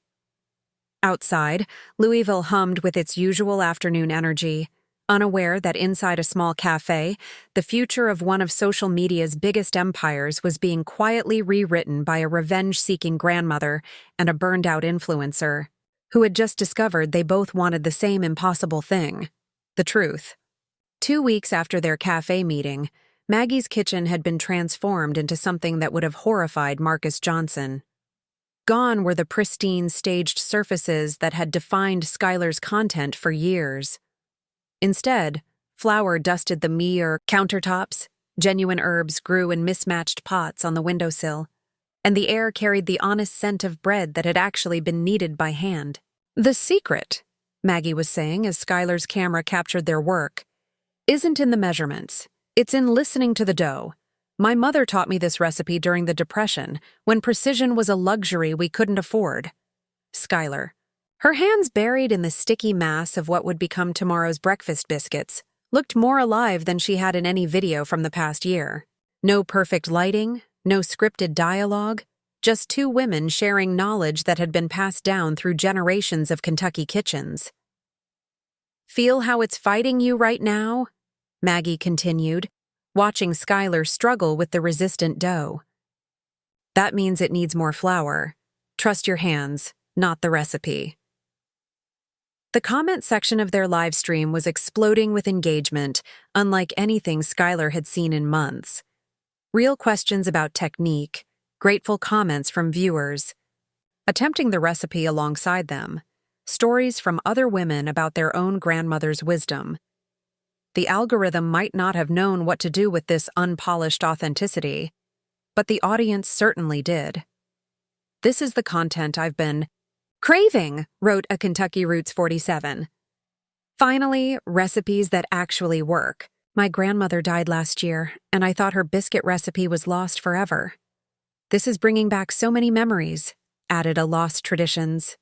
Outside, Louisville hummed with its usual afternoon energy, unaware that inside a small cafe, the future of one of social media's biggest empires was being quietly rewritten by a revenge-seeking grandmother and a burned-out influencer, who had just discovered they both wanted the same impossible thing: the truth. 2 weeks after their cafe meeting, Maggie's kitchen had been transformed into something that would have horrified Marcus Johnson. Gone were the pristine staged surfaces that had defined Skylar's content for years. Instead, flour dusted the mere countertops, genuine herbs grew in mismatched pots on the windowsill, and the air carried the honest scent of bread that had actually been kneaded by hand. The secret, Maggie was saying as Skylar's camera captured their work, isn't in the measurements. It's in listening to the dough. My mother taught me this recipe during the Depression, when precision was a luxury we couldn't afford. Skylar, her hands buried in the sticky mass of what would become tomorrow's breakfast biscuits, looked more alive than she had in any video from the past year. No perfect lighting, no scripted dialogue, just two women sharing knowledge that had been passed down through generations of Kentucky kitchens. Feel how it's fighting you right now? Maggie continued, watching Skylar struggle with the resistant dough. That means it needs more flour. Trust your hands, not the recipe. The comment section of their live stream was exploding with engagement, unlike anything Skylar had seen in months. Real questions about technique, grateful comments from viewers, attempting the recipe alongside them, stories from other women about their own grandmother's wisdom. The algorithm might not have known what to do with this unpolished authenticity, but the audience certainly did. This is the content I've been craving, wrote a Kentucky Roots 47. Finally, recipes that actually work. My grandmother died last year, and I thought her biscuit recipe was lost forever. This is bringing back so many memories, added a Lost Traditions.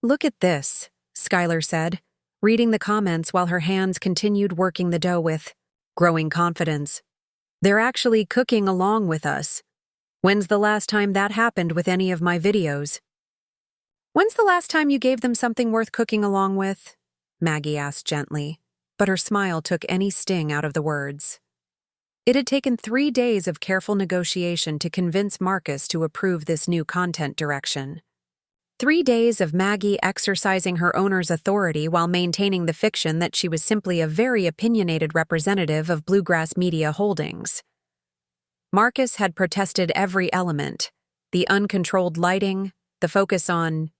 Look at this, Skylar said, reading the comments while her hands continued working the dough with growing confidence. They're actually cooking along with us. When's the last time that happened with any of my videos? When's the last time you gave them something worth cooking along with? Maggie asked gently, but her smile took any sting out of the words. It had taken 3 days of careful negotiation to convince Marcus to approve this new content direction. 3 days of Maggie exercising her owner's authority while maintaining the fiction that she was simply a very opinionated representative of Bluegrass Media Holdings. Marcus had protested every element: the uncontrolled lighting, the focus on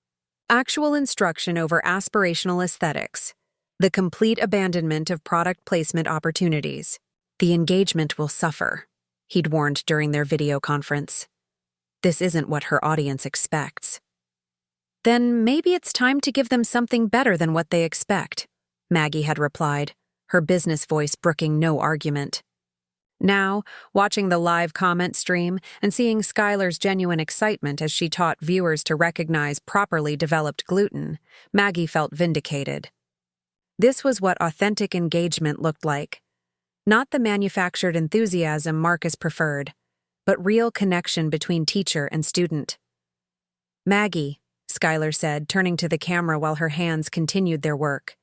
actual instruction over aspirational aesthetics, the complete abandonment of product placement opportunities. The engagement will suffer, he'd warned during their video conference. This isn't what her audience expects. Then maybe it's time to give them something better than what they expect, Maggie had replied, her business voice brooking no argument. Now, watching the live comment stream and seeing Skylar's genuine excitement as she taught viewers to recognize properly developed gluten, Maggie felt vindicated. This was what authentic engagement looked like. Not the manufactured enthusiasm Marcus preferred, but real connection between teacher and student. "Maggie," Skylar said, turning to the camera while her hands continued their work.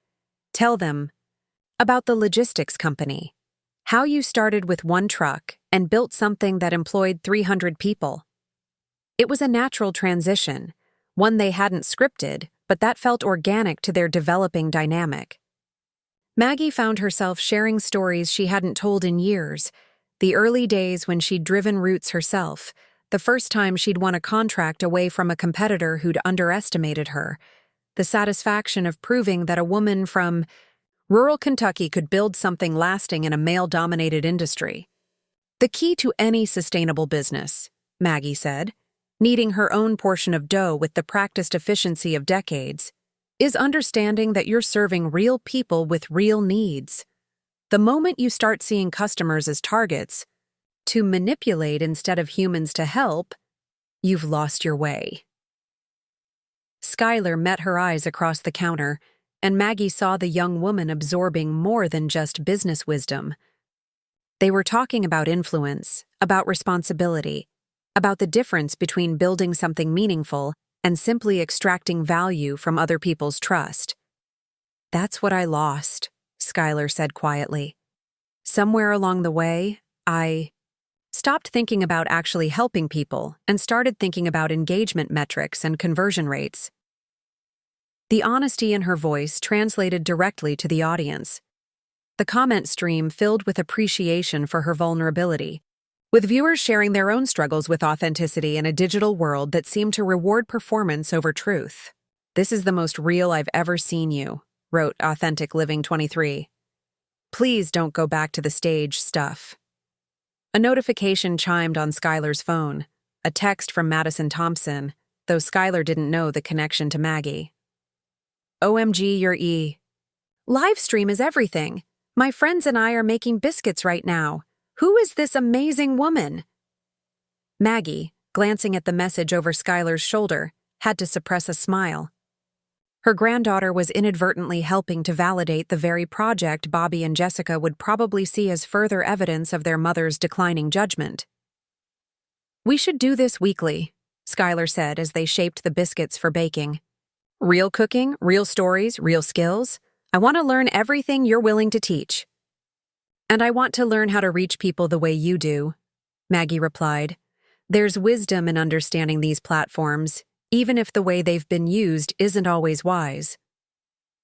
"Tell them about the logistics company. How you started with one truck and built something that employed 300 people. It was a natural transition, one they hadn't scripted, but that felt organic to their developing dynamic." Maggie found herself sharing stories she hadn't told in years, the early days when she'd driven routes herself, the first time she'd won a contract away from a competitor who'd underestimated her, the satisfaction of proving that a woman from rural Kentucky could build something lasting in a male-dominated industry. "The key to any sustainable business," Maggie said, kneading her own portion of dough with the practiced efficiency of decades, "is understanding that you're serving real people with real needs. The moment you start seeing customers as targets, to manipulate instead of humans to help, you've lost your way." Skylar met her eyes across the counter, and Maggie saw the young woman absorbing more than just business wisdom. They were talking about influence, about responsibility, about the difference between building something meaningful and simply extracting value from other people's trust. "That's what I lost," Skylar said quietly. "Somewhere along the way, I stopped thinking about actually helping people and started thinking about engagement metrics and conversion rates." The honesty in her voice translated directly to the audience. The comment stream filled with appreciation for her vulnerability, with viewers sharing their own struggles with authenticity in a digital world that seemed to reward performance over truth. "This is the most real I've ever seen you," wrote Authentic Living 23. "Please don't go back to the stage stuff." A notification chimed on Skylar's phone, a text from Madison Thompson, though Skylar didn't know the connection to Maggie. "OMG, you're E. Live stream is everything. My friends and I are making biscuits right now. Who is this amazing woman?" Maggie, glancing at the message over Skylar's shoulder, had to suppress a smile. Her granddaughter was inadvertently helping to validate the very project Bobby and Jessica would probably see as further evidence of their mother's declining judgment. "We should do this weekly," Skylar said as they shaped the biscuits for baking. "Real cooking, real stories, real skills. I want to learn everything you're willing to teach." "And I want to learn how to reach people the way you do," Maggie replied. "There's wisdom in understanding these platforms, even if the way they've been used isn't always wise."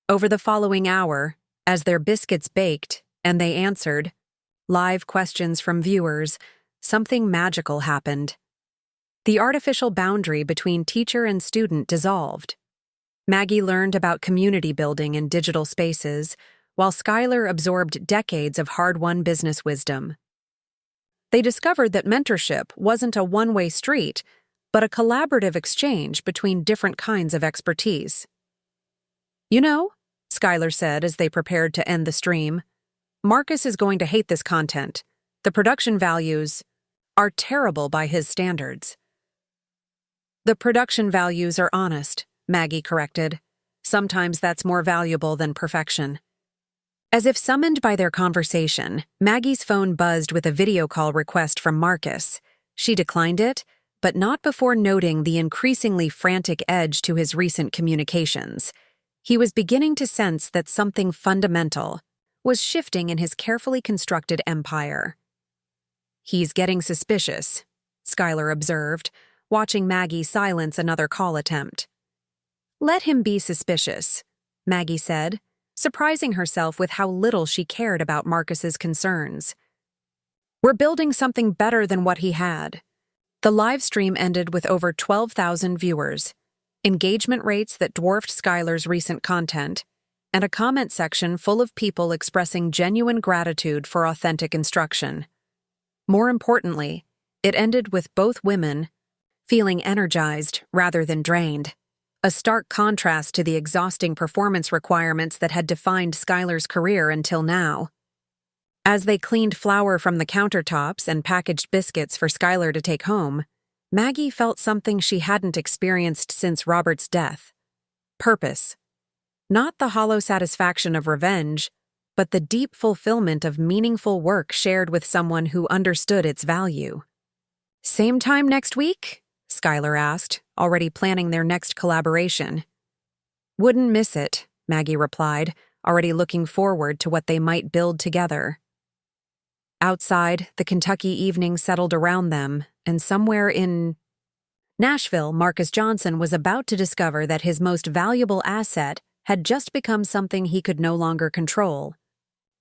Over the following hour, as their biscuits baked and they answered live questions from viewers, something magical happened. The artificial boundary between teacher and student dissolved. Maggie learned about community building in digital spaces, while Skylar absorbed decades of hard-won business wisdom. They discovered that mentorship wasn't a one-way street, but a collaborative exchange between different kinds of expertise. "You know," Skylar said as they prepared to end the stream, "Marcus is going to hate this content. The production values are terrible by his standards." "The production values are honest," Maggie corrected. "Sometimes that's more valuable than perfection." As if summoned by their conversation, Maggie's phone buzzed with a video call request from Marcus. She declined it, but not before noting the increasingly frantic edge to his recent communications. He was beginning to sense that something fundamental was shifting in his carefully constructed empire. "He's getting suspicious," Skylar observed, watching Maggie silence another call attempt. "Let him be suspicious," Maggie said, surprising herself with how little she cared about Marcus's concerns. "We're building something better than what he had." The live stream ended with over 12,000 viewers, engagement rates that dwarfed Skylar's recent content, and a comment section full of people expressing genuine gratitude for authentic instruction. More importantly, it ended with both women feeling energized rather than drained, a stark contrast to the exhausting performance requirements that had defined Skylar's career until now. As they cleaned flour from the countertops and packaged biscuits for Skylar to take home, Maggie felt something she hadn't experienced since Robert's death. Purpose. Not the hollow satisfaction of revenge, but the deep fulfillment of meaningful work shared with someone who understood its value. "Same time next week?" Skylar asked, already planning their next collaboration. "Wouldn't miss it," Maggie replied, already looking forward to what they might build together. Outside, the Kentucky evening settled around them, and somewhere in Nashville, Marcus Johnson was about to discover that his most valuable asset had just become something he could no longer control.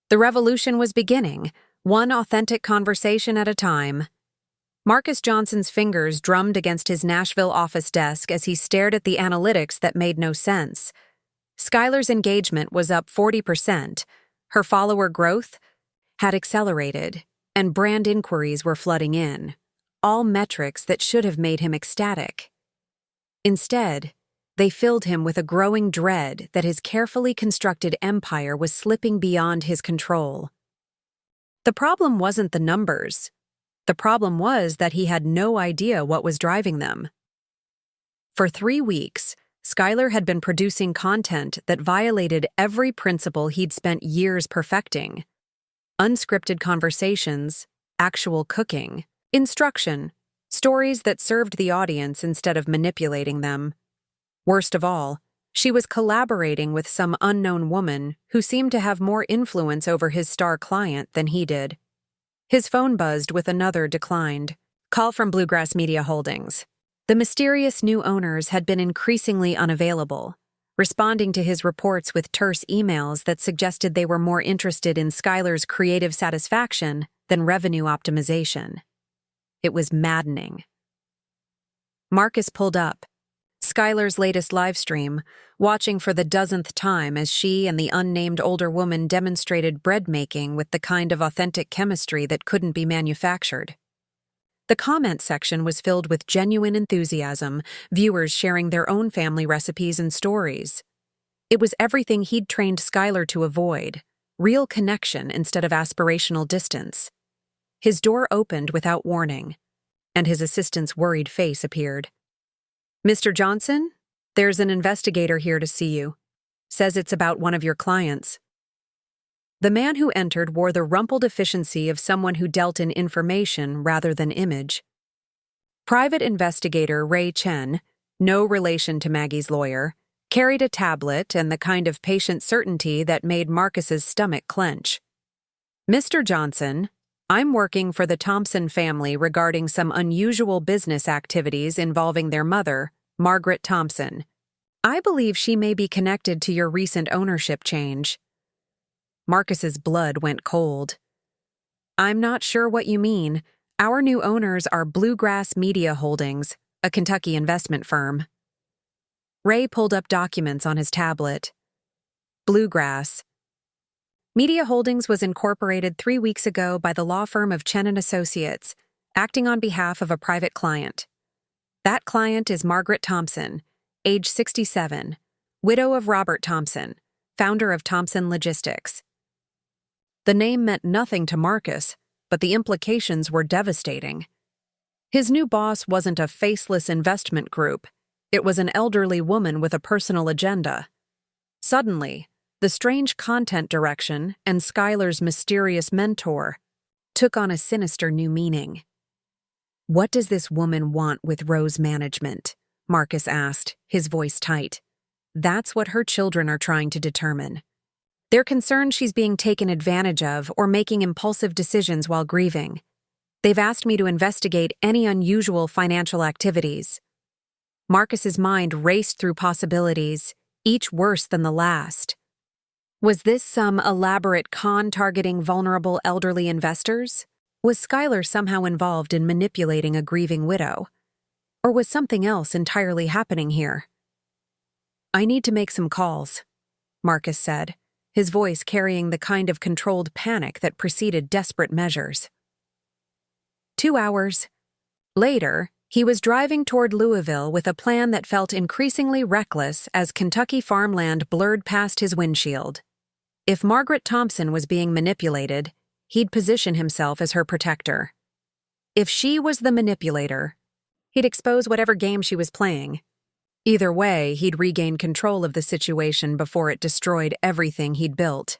The revolution was beginning, one authentic conversation at a time. Marcus Johnson's fingers drummed against his Nashville office desk as he stared at the analytics that made no sense. Skylar's engagement was up 40%, her follower growth had accelerated, and brand inquiries were flooding in, all metrics that should have made him ecstatic. Instead, they filled him with a growing dread that his carefully constructed empire was slipping beyond his control. The problem wasn't the numbers. The problem was that he had no idea what was driving them. For 3 weeks, Skylar had been producing content that violated every principle he'd spent years perfecting. Unscripted conversations, actual cooking, instruction, stories that served the audience instead of manipulating them. Worst of all, she was collaborating with some unknown woman who seemed to have more influence over his star client than he did. His phone buzzed with another declined call from Bluegrass Media Holdings. The mysterious new owners had been increasingly unavailable, responding to his reports with terse emails that suggested they were more interested in Skylar's creative satisfaction than revenue optimization. It was maddening. Marcus pulled up, Skylar's latest livestream, watching for the dozenth time as she and the unnamed older woman demonstrated bread making with the kind of authentic chemistry that couldn't be manufactured. The comment section was filled with genuine enthusiasm, viewers sharing their own family recipes and stories. It was everything he'd trained Skylar to avoid, real connection instead of aspirational distance. His door opened without warning, and his assistant's worried face appeared. "Mr. Johnson, there's an investigator here to see you. Says it's about one of your clients." The man who entered wore the rumpled efficiency of someone who dealt in information rather than image. Private investigator Ray Chen, no relation to Maggie's lawyer, carried a tablet and the kind of patient certainty that made Marcus's stomach clench. "Mr. Johnson, I'm working for the Thompson family regarding some unusual business activities involving their mother, Margaret Thompson. I believe she may be connected to your recent ownership change." Marcus's blood went cold. "I'm not sure what you mean. Our new owners are Bluegrass Media Holdings, a Kentucky investment firm." Ray pulled up documents on his tablet. Bluegrass Media Holdings was incorporated 3 weeks ago by the law firm of Chen & Associates, acting on behalf of a private client. That client is Margaret Thompson, age 67, widow of Robert Thompson, founder of Thompson Logistics. The name meant nothing to Marcus, but the implications were devastating. His new boss wasn't a faceless investment group. It was an elderly woman with a personal agenda. Suddenly, the strange content direction and Skylar's mysterious mentor took on a sinister new meaning. "What does this woman want with Rose Management?" Marcus asked, his voice tight. "That's what her children are trying to determine. They're concerned she's being taken advantage of or making impulsive decisions while grieving. They've asked me to investigate any unusual financial activities." Marcus's mind raced through possibilities, each worse than the last. Was this some elaborate con targeting vulnerable elderly investors? Was Skylar somehow involved in manipulating a grieving widow? Or was something else entirely happening here? "I need to make some calls," Marcus said, his voice carrying the kind of controlled panic that preceded desperate measures. 2 hours later, He was driving toward Louisville with a plan that felt increasingly reckless as Kentucky farmland blurred past his windshield. If Margaret Thompson was being manipulated, he'd position himself as her protector. If she was the manipulator, he'd expose whatever game she was playing. Either way, he'd regain control of the situation before it destroyed everything he'd built.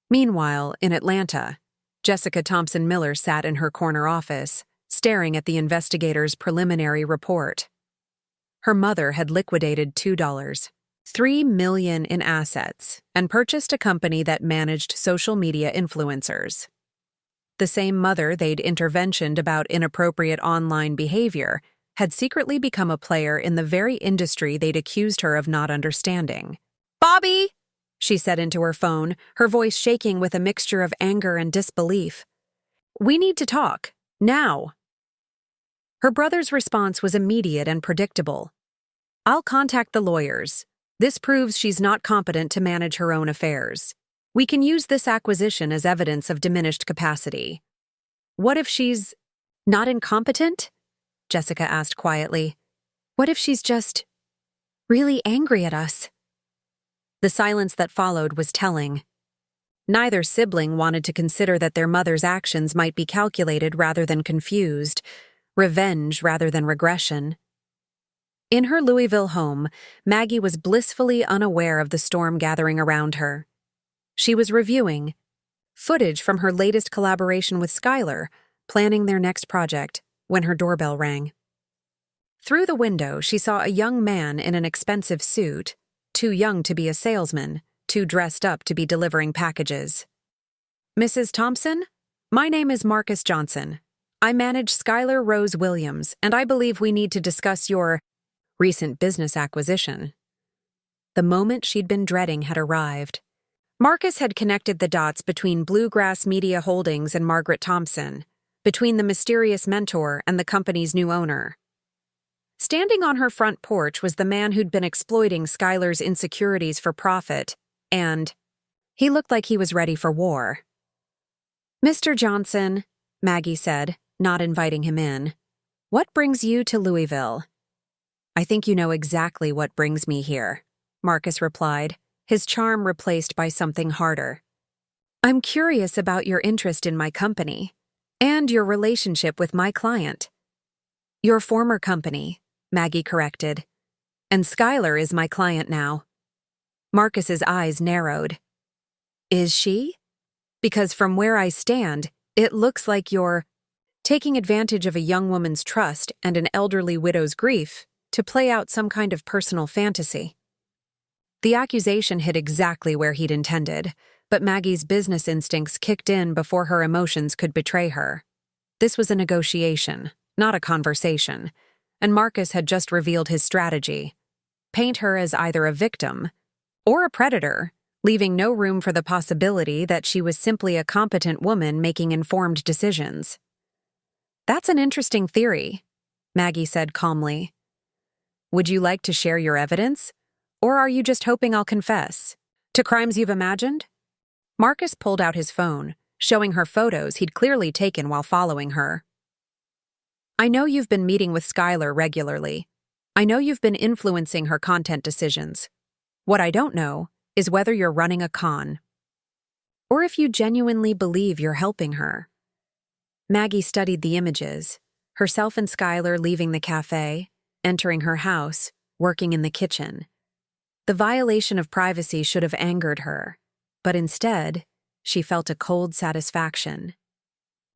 Meanwhile, in Atlanta, Jessica Thompson Miller sat in her corner office, staring at the investigator's preliminary report. Her mother had liquidated $3 million in assets and purchased a company that managed social media influencers. The same mother they'd interventioned about inappropriate online behavior had secretly become a player in the very industry they'd accused her of not understanding. "Bobby!" she said into her phone, her voice shaking with a mixture of anger and disbelief. "We need to talk. Now." Her brother's response was immediate and predictable. "I'll contact the lawyers. This proves she's not competent to manage her own affairs. We can use this acquisition as evidence of diminished capacity." "What if she's not incompetent?" Jessica asked quietly. "What if she's just really angry at us?" The silence that followed was telling. Neither sibling wanted to consider that their mother's actions might be calculated rather than confused, revenge rather than regression. In her Louisville home, Maggie was blissfully unaware of the storm gathering around her. She was reviewing footage from her latest collaboration with Skylar, planning their next project, when her doorbell rang. Through the window, she saw a young man in an expensive suit, too young to be a salesman, too dressed up to be delivering packages. "Mrs. Thompson? My name is Marcus Johnson. I manage Skylar Rose Williams, and I believe we need to discuss your recent business acquisition." The moment she'd been dreading had arrived. Marcus had connected the dots between Bluegrass Media Holdings and Margaret Thompson, between the mysterious mentor and the company's new owner. Standing on her front porch was the man who'd been exploiting Skylar's insecurities for profit, and he looked like he was ready for war. "Mr. Johnson," Maggie said, not inviting him in, "what brings you to Louisville?" "I think you know exactly what brings me here," Marcus replied, his charm replaced by something harder. "I'm curious about your interest in my company, and your relationship with my client." "Your former company," Maggie corrected. "And Skylar is my client now." Marcus's eyes narrowed. "Is she? Because from where I stand, it looks like you're taking advantage of a young woman's trust and an elderly widow's grief to play out some kind of personal fantasy." The accusation hit exactly where he'd intended, but Maggie's business instincts kicked in before her emotions could betray her. This was a negotiation, not a conversation, and Marcus had just revealed his strategy: paint her as either a victim or a predator, leaving no room for the possibility that she was simply a competent woman making informed decisions. "That's an interesting theory," Maggie said calmly. "Would you like to share your evidence? Or are you just hoping I'll confess to crimes you've imagined?" Marcus pulled out his phone, showing her photos he'd clearly taken while following her. "I know you've been meeting with Skylar regularly. I know you've been influencing her content decisions. What I don't know is whether you're running a con, or if you genuinely believe you're helping her." Maggie studied the images, herself and Skylar leaving the cafe, entering her house, working in the kitchen. The violation of privacy should have angered her, but instead, she felt a cold satisfaction.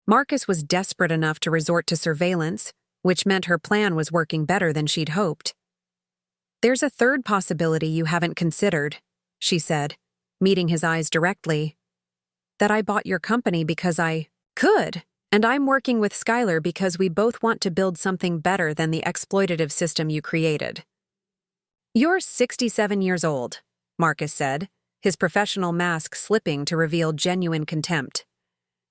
Marcus was desperate enough to resort to surveillance, which meant her plan was working better than she'd hoped. "There's a third possibility you haven't considered," she said, meeting his eyes directly. "That I bought your company because I could, and I'm working with Skylar because we both want to build something better than the exploitative system you created." "You're 67 years old," Marcus said, his professional mask slipping to reveal genuine contempt.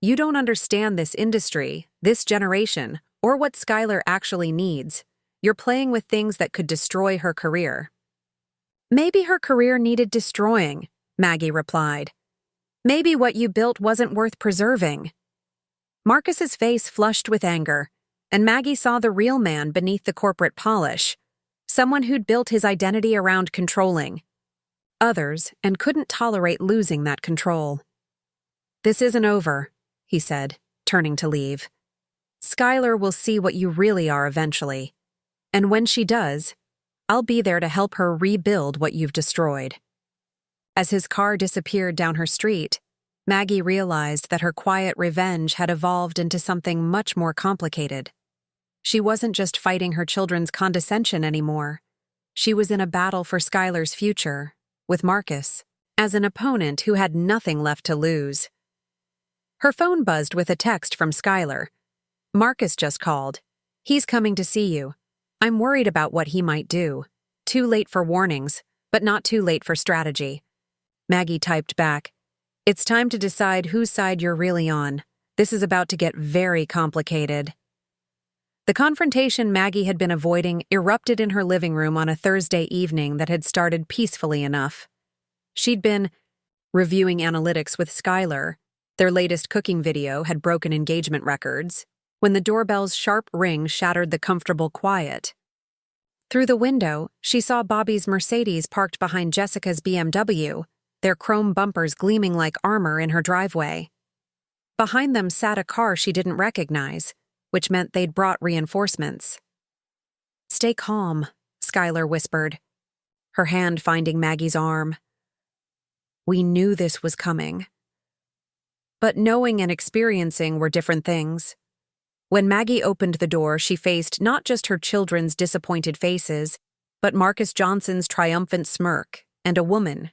"You don't understand this industry, this generation, or what Skylar actually needs. You're playing with things that could destroy her career." "Maybe her career needed destroying," Maggie replied. "Maybe what you built wasn't worth preserving." Marcus's face flushed with anger. and Maggie saw the real man beneath the corporate polish, someone who'd built his identity around controlling others and couldn't tolerate losing that control. "This isn't over," he said, turning to leave. "Skylar will see what you really are eventually, and when she does, I'll be there to help her rebuild what you've destroyed." As his car disappeared down her street, Maggie realized that her quiet revenge had evolved into something much more complicated. She wasn't just fighting her children's condescension anymore. She was in a battle for Skylar's future, with Marcus, as an opponent who had nothing left to lose. Her phone buzzed with a text from Skylar. "Marcus just called. He's coming to see you. I'm worried about what he might do. Too late for warnings, but not too late for strategy." Maggie typed back, "It's time to decide whose side you're really on. This is about to get very complicated." The confrontation Maggie had been avoiding erupted in her living room on a Thursday evening that had started peacefully enough. She'd been reviewing analytics with Skylar. Their latest cooking video had broken engagement records, when the doorbell's sharp ring shattered the comfortable quiet. Through the window, she saw Bobby's Mercedes parked behind Jessica's BMW, their chrome bumpers gleaming like armor in her driveway. Behind them sat a car she didn't recognize, which meant they'd brought reinforcements. "Stay calm," Skylar whispered, her hand finding Maggie's arm. "We knew this was coming." But knowing and experiencing were different things. When Maggie opened the door, she faced not just her children's disappointed faces, but Marcus Johnson's triumphant smirk, and a woman,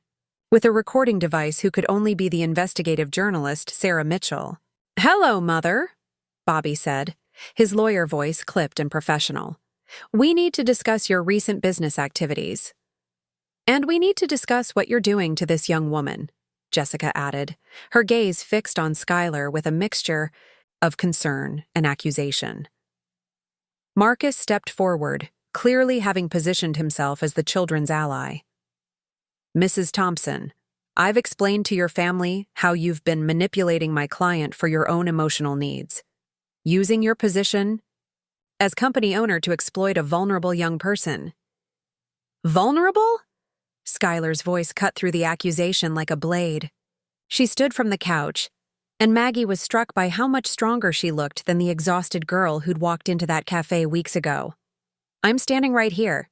with a recording device who could only be the investigative journalist Sarah Mitchell. "Hello, Mother," Bobby said, his lawyer voice clipped and professional. "We need to discuss your recent business activities. And we need to discuss what you're doing to this young woman," Jessica added, her gaze fixed on Skylar with a mixture of concern and accusation. Marcus stepped forward, clearly having positioned himself as the children's ally. "Mrs. Thompson, I've explained to your family how you've been manipulating my client for your own emotional needs, using your position as company owner to exploit a vulnerable young person." "Vulnerable?" Skylar's voice cut through the accusation like a blade. She stood from the couch, and Maggie was struck by how much stronger she looked than the exhausted girl who'd walked into that cafe weeks ago. "I'm standing right here.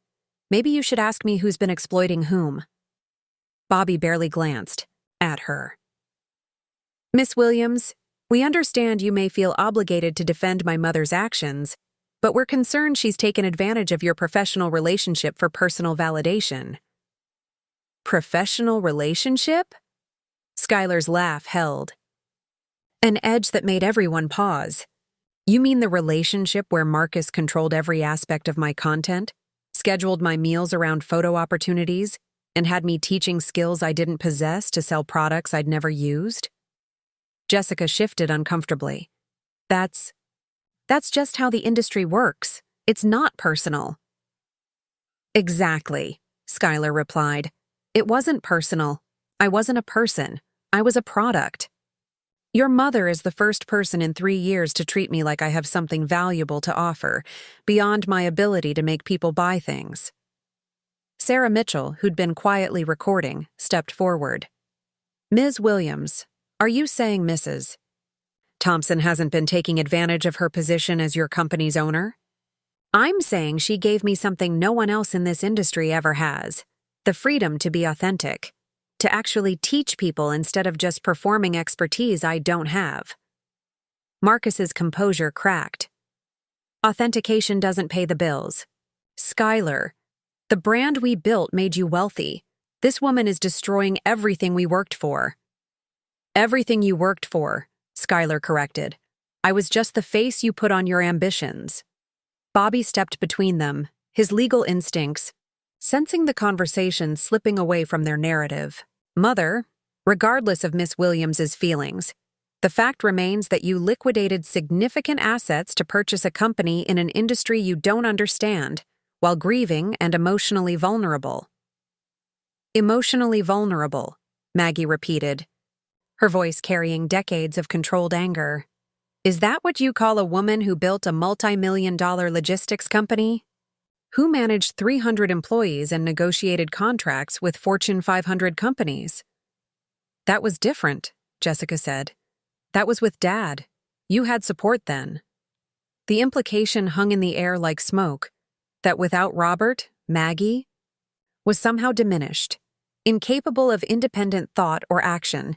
Maybe you should ask me who's been exploiting whom." Bobby barely glanced at her. "Miss Williams, we understand you may feel obligated to defend my mother's actions, but we're concerned she's taken advantage of your professional relationship for personal validation." "Professional relationship?" Skylar's laugh held, an edge that made everyone pause. "You mean the relationship where Marcus controlled every aspect of my content, scheduled my meals around photo opportunities, and had me teaching skills I didn't possess to sell products I'd never used?" Jessica shifted uncomfortably. That's just how the industry works. It's not personal." "Exactly," Skylar replied. "It wasn't personal. I wasn't a person. I was a product. Your mother is the first person in 3 years to treat me like I have something valuable to offer, beyond my ability to make people buy things." Sarah Mitchell, who'd been quietly recording, stepped forward. "Ms. Williams, are you saying Mrs. Thompson hasn't been taking advantage of her position as your company's owner?" "I'm saying she gave me something no one else in this industry ever has. The freedom to be authentic, to actually teach people instead of just performing expertise I don't have." Marcus's composure cracked. "Authentication doesn't pay the bills. Skylar, the brand we built made you wealthy. This woman is destroying everything we worked for." "Everything you worked for," Skylar corrected. "I was just the face you put on your ambitions." Bobby stepped between them, his legal instincts sensing the conversation slipping away from their narrative. "Mother, regardless of Miss Williams's feelings, the fact remains that you liquidated significant assets to purchase a company in an industry you don't understand, while grieving and emotionally vulnerable." "Emotionally vulnerable," Maggie repeated, her voice carrying decades of controlled anger. Is that what you call a woman who built a multi-million-dollar logistics company? Who managed 300 employees and negotiated contracts with Fortune 500 companies? That was different, Jessica said. That was with Dad. You had support then. The implication hung in the air like smoke, that without Robert, Maggie was somehow diminished, incapable of independent thought or action.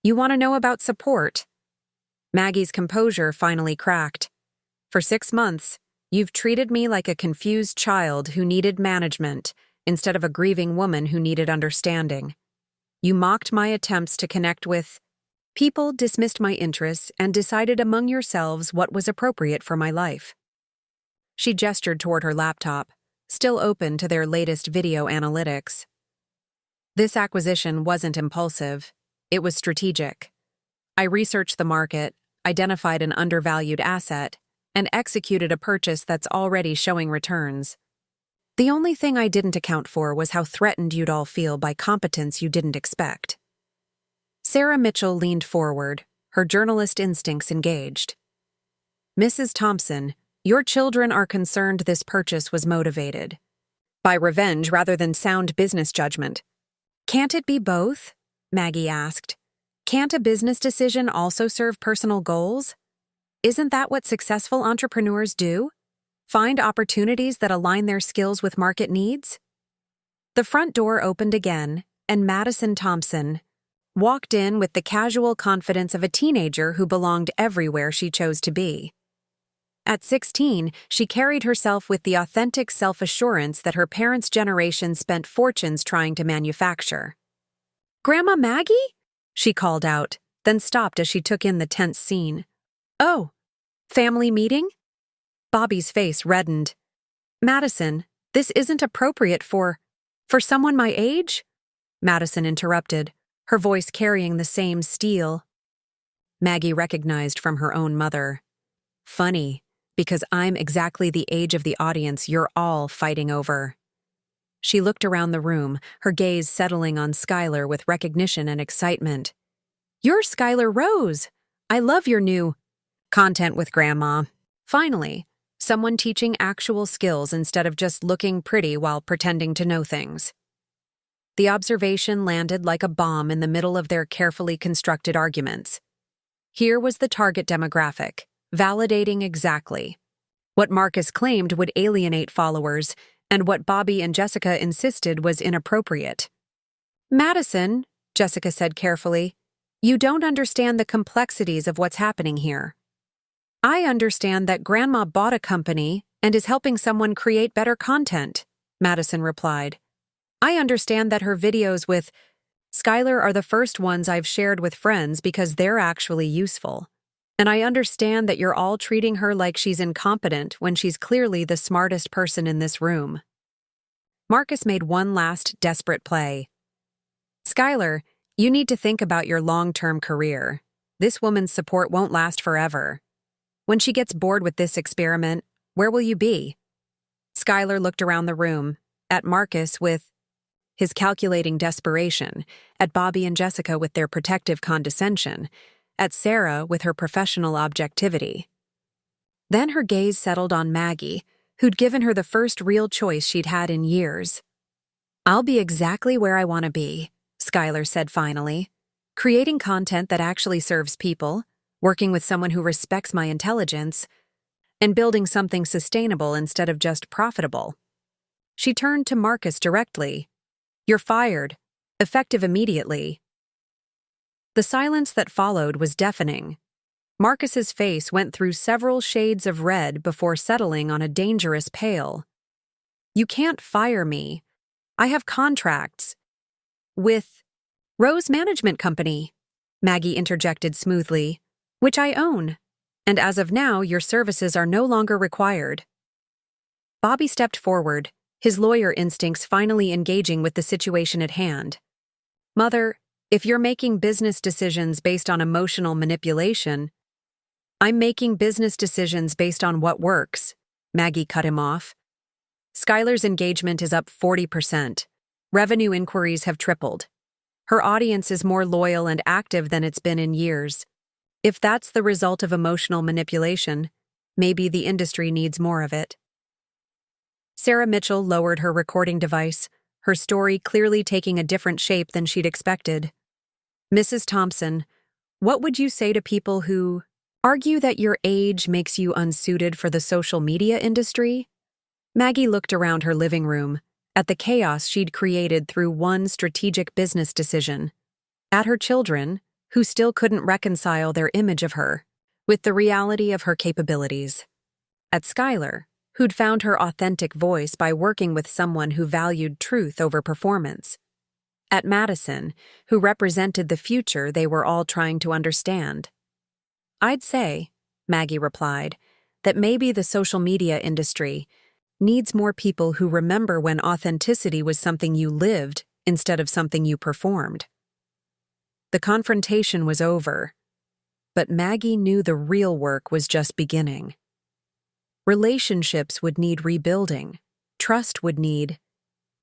You want to know about support? Maggie's composure finally cracked. For 6 months, you've treated me like a confused child who needed management instead of a grieving woman who needed understanding. You mocked my attempts to connect with people, dismissed my interests, and decided among yourselves what was appropriate for my life. She gestured toward her laptop, still open to their latest video analytics. This acquisition wasn't impulsive. It was strategic. I researched the market, identified an undervalued asset, and executed a purchase that's already showing returns. The only thing I didn't account for was how threatened you'd all feel by competence you didn't expect. Sarah Mitchell leaned forward, her journalist instincts engaged. Mrs. Thompson, your children are concerned this purchase was motivated by revenge rather than sound business judgment. Can't it be both? Maggie asked. Can't a business decision also serve personal goals? Isn't that what successful entrepreneurs do? Find opportunities that align their skills with market needs? The front door opened again, and Madison Thompson walked in with the casual confidence of a teenager who belonged everywhere she chose to be. At 16, she carried herself with the authentic self-assurance that her parents' generation spent fortunes trying to manufacture. Grandma Maggie? She called out, then stopped as she took in the tense scene. Oh, family meeting? Bobby's face reddened. Madison, this isn't appropriate for someone my age? Madison interrupted, her voice carrying the same steel Maggie recognized from her own mother. Funny, because I'm exactly the age of the audience you're all fighting over. She looked around the room, her gaze settling on Skylar with recognition and excitement. You're Skylar Rose. I love your new content with Grandma. Finally, someone teaching actual skills instead of just looking pretty while pretending to know things. The observation landed like a bomb in the middle of their carefully constructed arguments. Here was the target demographic, validating exactly what Marcus claimed would alienate followers and what Bobby and Jessica insisted was inappropriate. Madison, Jessica said carefully, you don't understand the complexities of what's happening here. I understand that Grandma bought a company and is helping someone create better content, Madison replied. I understand that her videos with Skylar are the first ones I've shared with friends because they're actually useful. And I understand that you're all treating her like she's incompetent when she's clearly the smartest person in this room. Marcus made one last desperate play. Skylar, you need to think about your long-term career. This woman's support won't last forever. When she gets bored with this experiment, where will you be? Skylar looked around the room, at Marcus with his calculating desperation, at Bobby and Jessica with their protective condescension, at Sarah with her professional objectivity. Then her gaze settled on Maggie, who'd given her the first real choice she'd had in years. I'll be exactly where I want to be, Skylar said finally, creating content that actually serves people, working with someone who respects my intelligence, and building something sustainable instead of just profitable. She turned to Marcus directly. You're fired, effective immediately. The silence that followed was deafening. Marcus's face went through several shades of red before settling on a dangerous pale. You can't fire me. I have contracts with Rose Management Company, Maggie interjected smoothly, which I own, and as of now, your services are no longer required. Bobby stepped forward, his lawyer instincts finally engaging with the situation at hand. Mother, if you're making business decisions based on emotional manipulation, I'm making business decisions based on what works, Maggie cut him off. Skylar's engagement is up 40%. Revenue inquiries have tripled. Her audience is more loyal and active than it's been in years. If that's the result of emotional manipulation, maybe the industry needs more of it. Sarah Mitchell lowered her recording device, her story clearly taking a different shape than she'd expected. Mrs. Thompson, what would you say to people who argue that your age makes you unsuited for the social media industry? Maggie looked around her living room, at the chaos she'd created through one strategic business decision, at her children, who still couldn't reconcile their image of her with the reality of her capabilities, at Skylar, who'd found her authentic voice by working with someone who valued truth over performance, at Madison, who represented the future they were all trying to understand. I'd say, Maggie replied, that maybe the social media industry needs more people who remember when authenticity was something you lived instead of something you performed. The confrontation was over, but Maggie knew the real work was just beginning. Relationships would need rebuilding, trust would need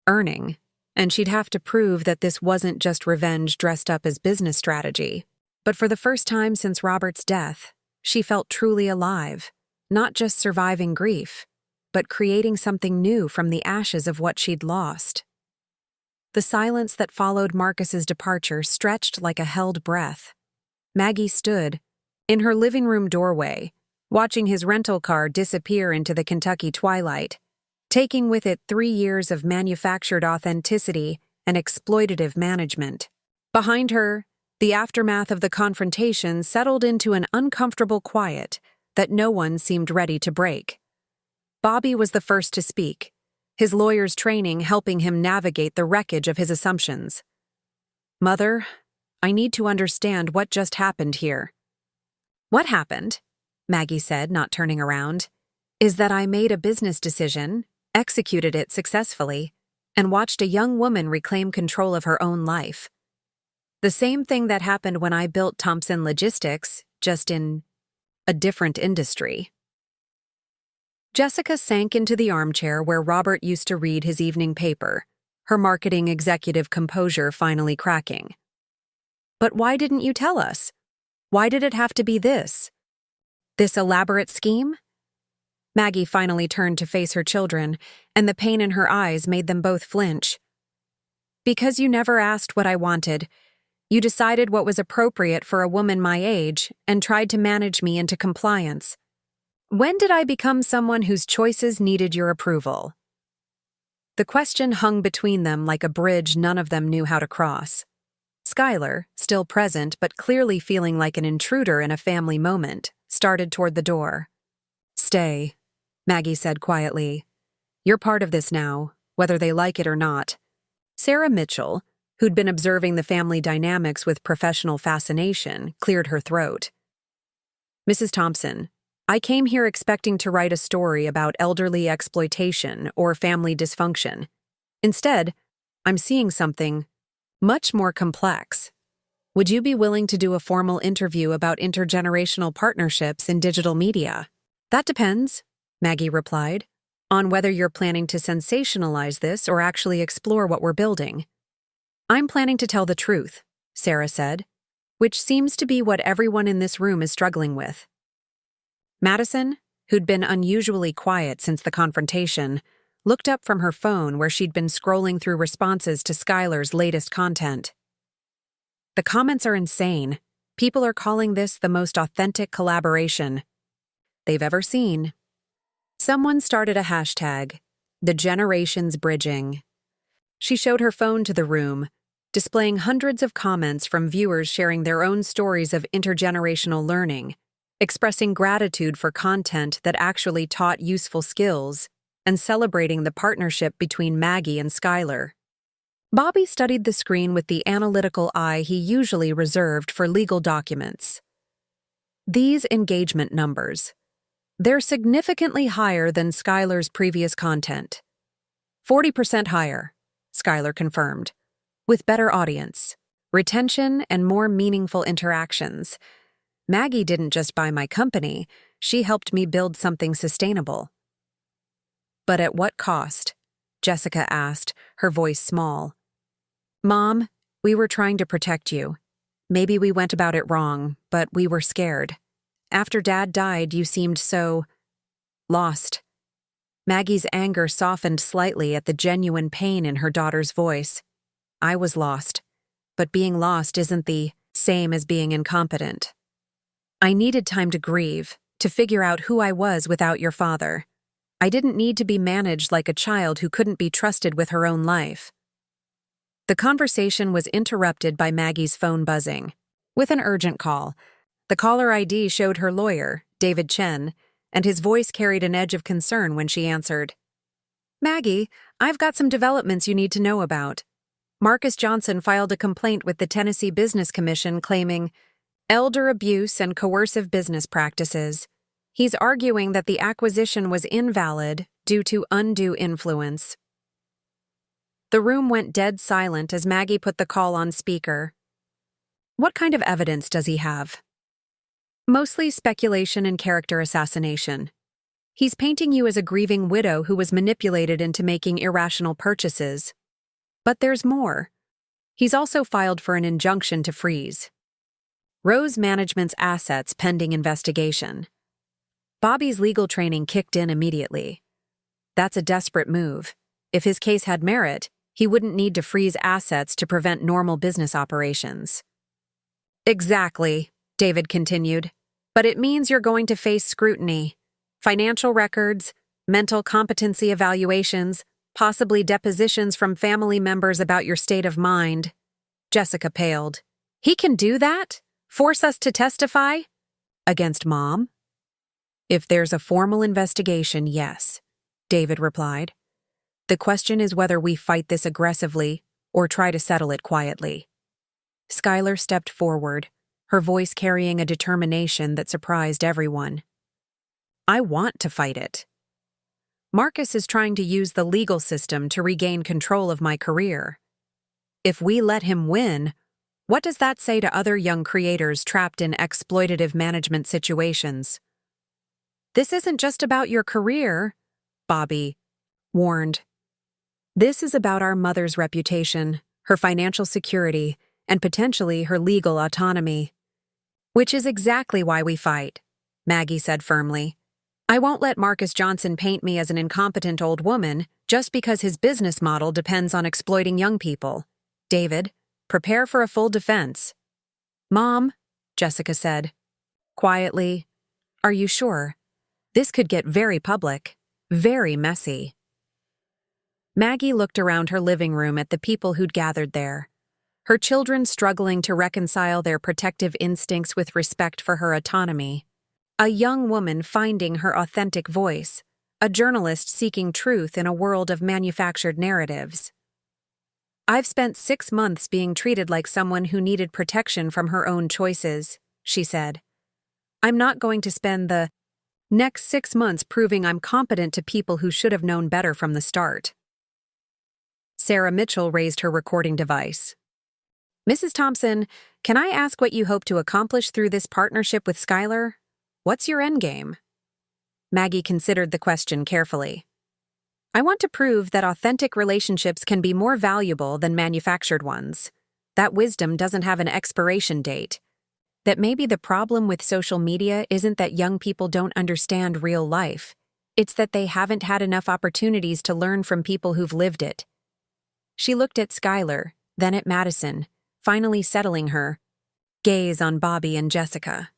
earning, and she'd have to prove that this wasn't just revenge dressed up as business strategy. But for the first time since Robert's death, she felt truly alive, not just surviving grief, but creating something new from the ashes of what she'd lost. The silence that followed Marcus's departure stretched like a held breath. Maggie stood, in her living room doorway, watching his rental car disappear into the Kentucky twilight, taking with it 3 years of manufactured authenticity and exploitative management. Behind her, the aftermath of the confrontation settled into an uncomfortable quiet that no one seemed ready to break. Bobby was the first to speak, his lawyer's training helping him navigate the wreckage of his assumptions. "Mother, I need to understand what just happened here." "What happened?" Maggie said, not turning around. "Is that I made a business decision, executed it successfully, and watched a young woman reclaim control of her own life. The same thing that happened when I built Thompson Logistics, just in a different industry." Jessica sank into the armchair where Robert used to read his evening paper, her marketing executive composure finally cracking. "But why didn't you tell us? Why did it have to be this? This elaborate scheme?" Maggie finally turned to face her children, and the pain in her eyes made them both flinch. "Because you never asked what I wanted. You decided what was appropriate for a woman my age and tried to manage me into compliance. When did I become someone whose choices needed your approval?" The question hung between them like a bridge none of them knew how to cross. Skylar, still present but clearly feeling like an intruder in a family moment, started toward the door. "Stay," Maggie said quietly. "You're part of this now, whether they like it or not." Sarah Mitchell, who'd been observing the family dynamics with professional fascination, cleared her throat. "Mrs. Thompson, I came here expecting to write a story about elderly exploitation or family dysfunction. Instead, I'm seeing something much more complex. Would you be willing to do a formal interview about intergenerational partnerships in digital media?" "That depends," Maggie replied, "on whether you're planning to sensationalize this or actually explore what we're building." "I'm planning to tell the truth," Sarah said, which seems to be what everyone in this room is struggling with. Madison, who'd been unusually quiet since the confrontation, looked up from her phone where she'd been scrolling through responses to Skylar's latest content. "The comments are insane. People are calling this the most authentic collaboration they've ever seen." Someone started a hashtag, "The Generations Bridging." She showed her phone to the room, displaying hundreds of comments from viewers sharing their own stories of intergenerational learning, expressing gratitude for content that actually taught useful skills, and celebrating the partnership between Maggie and Skylar. Bobby studied the screen with the analytical eye he usually reserved for legal documents. These engagement numbers. They're significantly higher than Skylar's previous content. 40% higher, Skylar confirmed, with better audience, retention, and more meaningful interactions. Maggie didn't just buy my company, she helped me build something sustainable. "But at what cost?" Jessica asked, her voice small. "Mom, we were trying to protect you. Maybe we went about it wrong, but we were scared. After Dad died, you seemed so lost. Maggie's anger softened slightly at the genuine pain in her daughter's voice. I was lost, but being lost isn't the same as being incompetent. I needed time to grieve, to figure out who I was without your father. I didn't need to be managed like a child who couldn't be trusted with her own life. The conversation was interrupted by Maggie's phone buzzing. With an urgent call, the caller ID showed her lawyer, David Chen, and his voice carried an edge of concern when she answered. Maggie, I've got some developments you need to know about. Marcus Johnson filed a complaint with the Tennessee Business Commission claiming elder abuse and coercive business practices. He's arguing that the acquisition was invalid due to undue influence. The room went dead silent as Maggie put the call on speaker. What kind of evidence does he have? Mostly speculation and character assassination. He's painting you as a grieving widow who was manipulated into making irrational purchases. But there's more. He's also filed for an injunction to freeze Rose Management's assets pending investigation. Bobby's legal training kicked in immediately. That's a desperate move. If his case had merit, he wouldn't need to freeze assets to prevent normal business operations. Exactly, David continued. But it means you're going to face scrutiny. Financial records, mental competency evaluations, possibly depositions from family members about your state of mind. Jessica paled. He can do that? Force us to testify? Against Mom? If there's a formal investigation, yes, David replied. The question is whether we fight this aggressively or try to settle it quietly. Skylar stepped forward, her voice carrying a determination that surprised everyone. I want to fight it. Marcus is trying to use the legal system to regain control of my career. If we let him win, what does that say to other young creators trapped in exploitative management situations? This isn't just about your career, Bobby warned. This is about our mother's reputation, her financial security, and potentially her legal autonomy. Which is exactly why we fight, Maggie said firmly. I won't let Marcus Johnson paint me as an incompetent old woman just because his business model depends on exploiting young people. David, prepare for a full defense. Mom, Jessica said. Quietly, are you sure? This could get very public, very messy. Maggie looked around her living room at the people who'd gathered there, her children struggling to reconcile their protective instincts with respect for her autonomy. A young woman finding her authentic voice, a journalist seeking truth in a world of manufactured narratives. I've spent 6 months being treated like someone who needed protection from her own choices, she said. I'm not going to spend the next 6 months proving I'm competent to people who should have known better from the start. Sarah Mitchell raised her recording device. Mrs. Thompson, can I ask what you hope to accomplish through this partnership with Skylar? What's your endgame? Maggie considered the question carefully. I want to prove that authentic relationships can be more valuable than manufactured ones. That wisdom doesn't have an expiration date. That maybe the problem with social media isn't that young people don't understand real life. It's that they haven't had enough opportunities to learn from people who've lived it. She looked at Skylar, then at Madison, finally settling her gaze on Bobby and Jessica.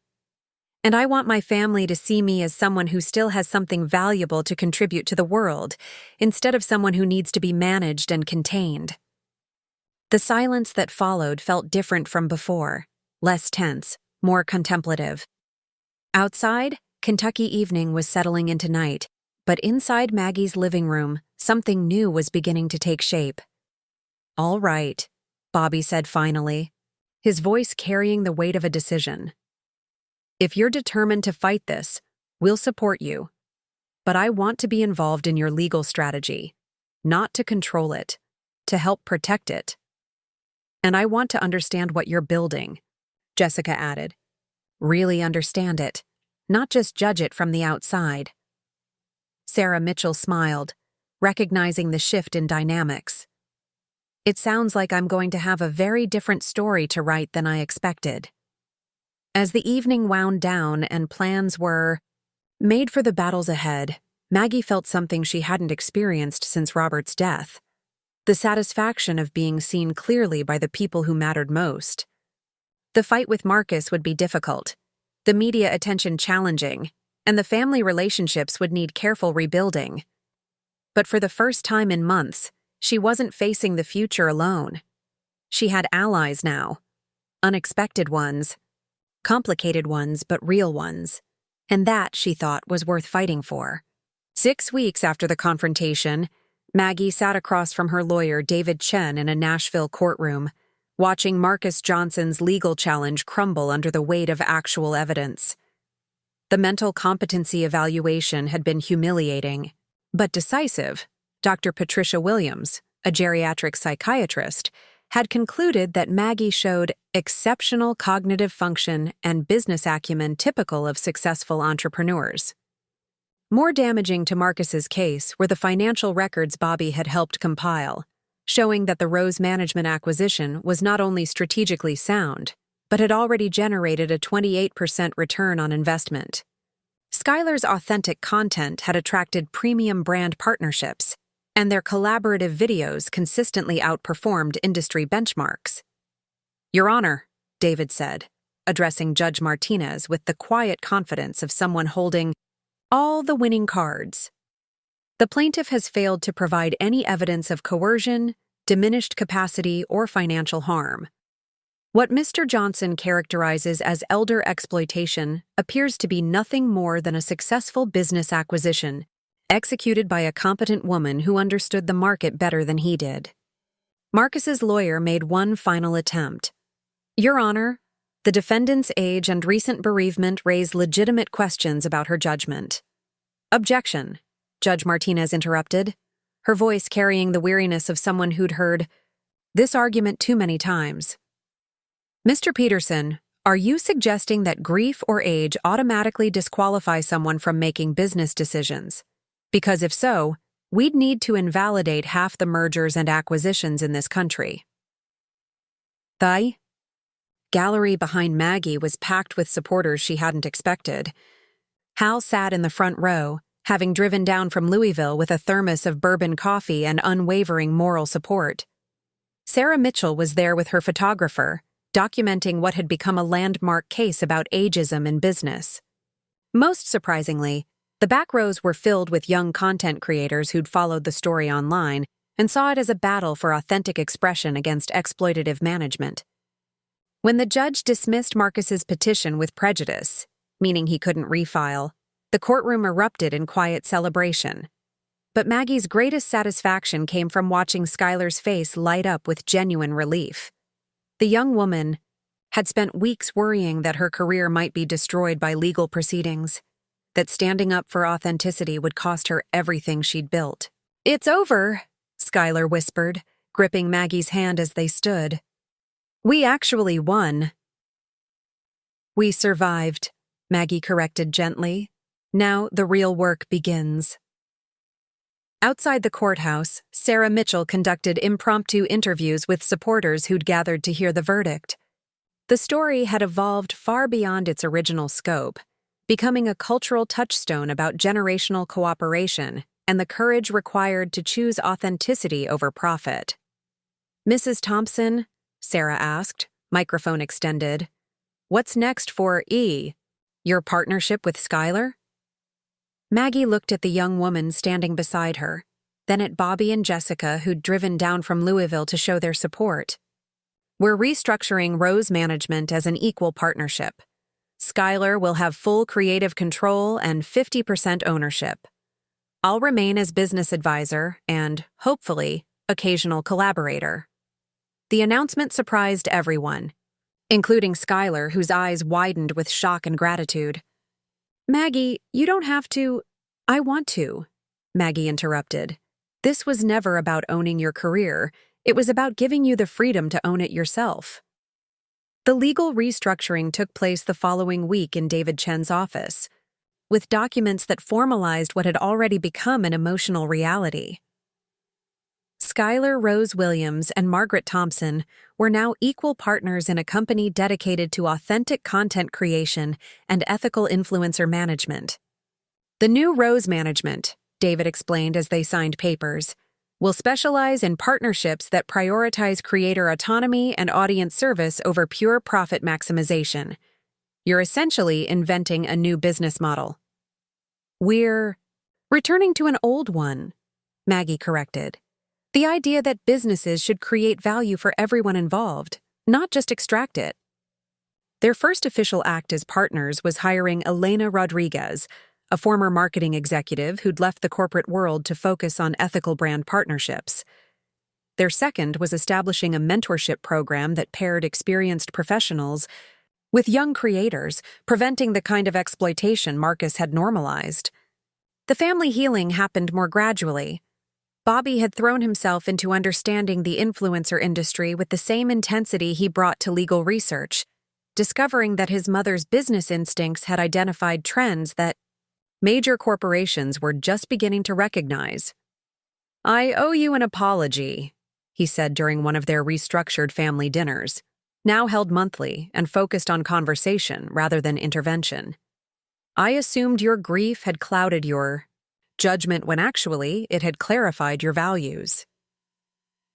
And I want my family to see me as someone who still has something valuable to contribute to the world, instead of someone who needs to be managed and contained. The silence that followed felt different from before, less tense, more contemplative. Outside, Kentucky evening was settling into night, but inside Maggie's living room, something new was beginning to take shape. All right, Bobby said finally, his voice carrying the weight of a decision. If you're determined to fight this, we'll support you. But I want to be involved in your legal strategy, not to control it, to help protect it. And I want to understand what you're building, Jessica added. Really understand it, not just judge it from the outside. Sarah Mitchell smiled, recognizing the shift in dynamics. It sounds like I'm going to have a very different story to write than I expected. As the evening wound down and plans were made for the battles ahead, Maggie felt something she hadn't experienced since Robert's death: the satisfaction of being seen clearly by the people who mattered most. The fight with Marcus would be difficult, the media attention challenging, and the family relationships would need careful rebuilding. But for the first time in months, she wasn't facing the future alone. She had allies now. Unexpected ones. Complicated ones, but real ones. And that, she thought, was worth fighting for. 6 weeks after the confrontation, Maggie sat across from her lawyer, David Chen, in a Nashville courtroom, watching Marcus Johnson's legal challenge crumble under the weight of actual evidence. The mental competency evaluation had been humiliating, but decisive. Dr. Patricia Williams, a geriatric psychiatrist, had concluded that Maggie showed exceptional cognitive function and business acumen typical of successful entrepreneurs. More damaging to Marcus's case were the financial records Bobby had helped compile, showing that the Rose Management acquisition was not only strategically sound, but had already generated a 28% return on investment. Skylar's authentic content had attracted premium brand partnerships, and their collaborative videos consistently outperformed industry benchmarks. "Your Honor," David said, addressing Judge Martinez with the quiet confidence of someone holding all the winning cards. "The plaintiff has failed to provide any evidence of coercion, diminished capacity, or financial harm. What Mr. Johnson characterizes as elder exploitation appears to be nothing more than a successful business acquisition, executed by a competent woman who understood the market better than he did." Marcus's lawyer made one final attempt. "Your Honor, the defendant's age and recent bereavement raise legitimate questions about her judgment." "Objection," Judge Martinez interrupted, her voice carrying the weariness of someone who'd heard this argument too many times. "Mr. Peterson, are you suggesting that grief or age automatically disqualify someone from making business decisions? Because if so, we'd need to invalidate half the mergers and acquisitions in this country." The gallery behind Maggie was packed with supporters she hadn't expected. Hal sat in the front row, having driven down from Louisville with a thermos of bourbon coffee and unwavering moral support. Sarah Mitchell was there with her photographer, documenting what had become a landmark case about ageism in business. Most surprisingly, the back rows were filled with young content creators who'd followed the story online and saw it as a battle for authentic expression against exploitative management. When the judge dismissed Marcus's petition with prejudice, meaning he couldn't refile, the courtroom erupted in quiet celebration. But Maggie's greatest satisfaction came from watching Skylar's face light up with genuine relief. The young woman had spent weeks worrying that her career might be destroyed by legal proceedings, that standing up for authenticity would cost her everything she'd built. "It's over," Skylar whispered, gripping Maggie's hand as they stood. "We actually won." "We survived," Maggie corrected gently. "Now the real work begins." Outside the courthouse, Sarah Mitchell conducted impromptu interviews with supporters who'd gathered to hear the verdict. The story had evolved far beyond its original scope, becoming a cultural touchstone about generational cooperation and the courage required to choose authenticity over profit. "Mrs. Thompson," Sarah asked, microphone extended, "what's next for your partnership with Skylar?" Maggie looked at the young woman standing beside her, then at Bobby and Jessica, who'd driven down from Louisville to show their support. "We're restructuring Rose Management as an equal partnership. Skylar will have full creative control and 50% ownership. I'll remain as business advisor and, hopefully, occasional collaborator." The announcement surprised everyone, including Skylar, whose eyes widened with shock and gratitude. "Maggie, you don't have to—" "I want to," Maggie interrupted. "This was never about owning your career. It was about giving you the freedom to own it yourself." The legal restructuring took place the following week in David Chen's office, with documents that formalized what had already become an emotional reality. Skylar Rose Williams and Margaret Thompson were now equal partners in a company dedicated to authentic content creation and ethical influencer management. The new Rose Management, David explained as they signed papers, will specialize in partnerships that prioritize creator autonomy and audience service over pure profit maximization. You're essentially inventing a new business model. We're returning to an old one, Maggie corrected. The idea that businesses should create value for everyone involved, not just extract it. Their first official act as partners was hiring Elena Rodriguez, a former marketing executive who'd left the corporate world to focus on ethical brand partnerships. Their second was establishing a mentorship program that paired experienced professionals with young creators, preventing the kind of exploitation Marcus had normalized. The family healing happened more gradually. Bobby had thrown himself into understanding the influencer industry with the same intensity he brought to legal research, discovering that his mother's business instincts had identified trends that major corporations were just beginning to recognize. "I owe you an apology," he said during one of their restructured family dinners, now held monthly and focused on conversation rather than intervention. "I assumed your grief had clouded your judgment when actually it had clarified your values."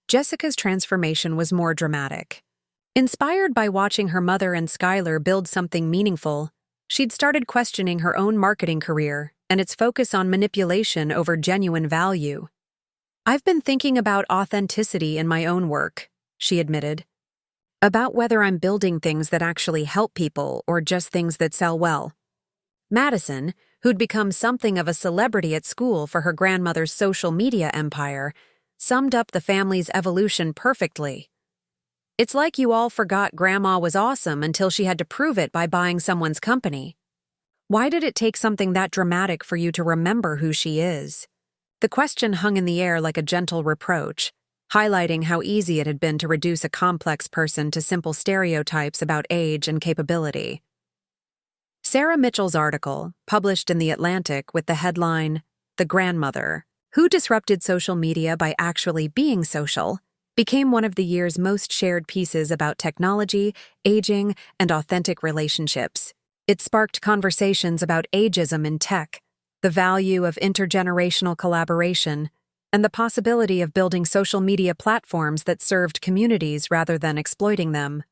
Jessica's transformation was more dramatic. Inspired by watching her mother and Skylar build something meaningful, she'd started questioning her own marketing career and its focus on manipulation over genuine value. "I've been thinking about authenticity in my own work," she admitted. "About whether I'm building things that actually help people or just things that sell well." Madison, who'd become something of a celebrity at school for her grandmother's social media empire, summed up the family's evolution perfectly. "It's like you all forgot Grandma was awesome until she had to prove it by buying someone's company. Why did it take something that dramatic for you to remember who she is?" The question hung in the air like a gentle reproach, highlighting how easy it had been to reduce a complex person to simple stereotypes about age and capability. Sarah Mitchell's article, published in The Atlantic with the headline, "The Grandmother, Who Disrupted Social Media by Actually Being Social," became one of the year's most shared pieces about technology, aging, and authentic relationships. It sparked conversations about ageism in tech, the value of intergenerational collaboration, and the possibility of building social media platforms that served communities rather than exploiting them.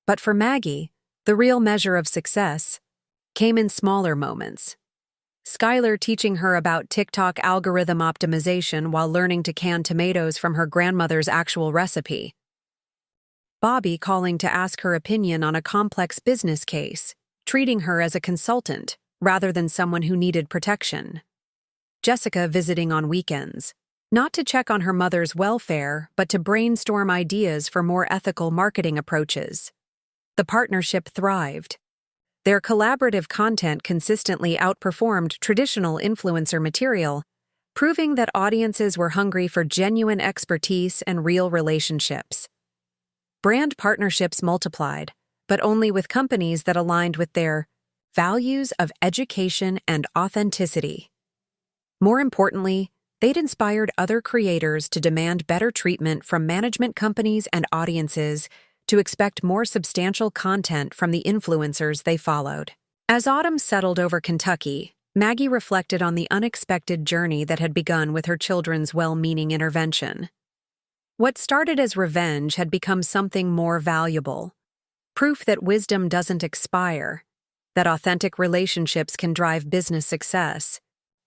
But for Maggie, the real measure of success came in smaller moments. Skylar teaching her about TikTok algorithm optimization while learning to can tomatoes from her grandmother's actual recipe. Bobby calling to ask her opinion on a complex business case, treating her as a consultant rather than someone who needed protection. Jessica visiting on weekends, not to check on her mother's welfare, but to brainstorm ideas for more ethical marketing approaches. The partnership thrived. Their collaborative content consistently outperformed traditional influencer material, proving that audiences were hungry for genuine expertise and real relationships. Brand partnerships multiplied, but only with companies that aligned with their values of education and authenticity. More importantly, they'd inspired other creators to demand better treatment from management companies and audiences, to expect more substantial content from the influencers they followed. As autumn settled over Kentucky, Maggie reflected on the unexpected journey that had begun with her children's well-meaning intervention. What started as revenge had become something more valuable, proof that wisdom doesn't expire, that authentic relationships can drive business success,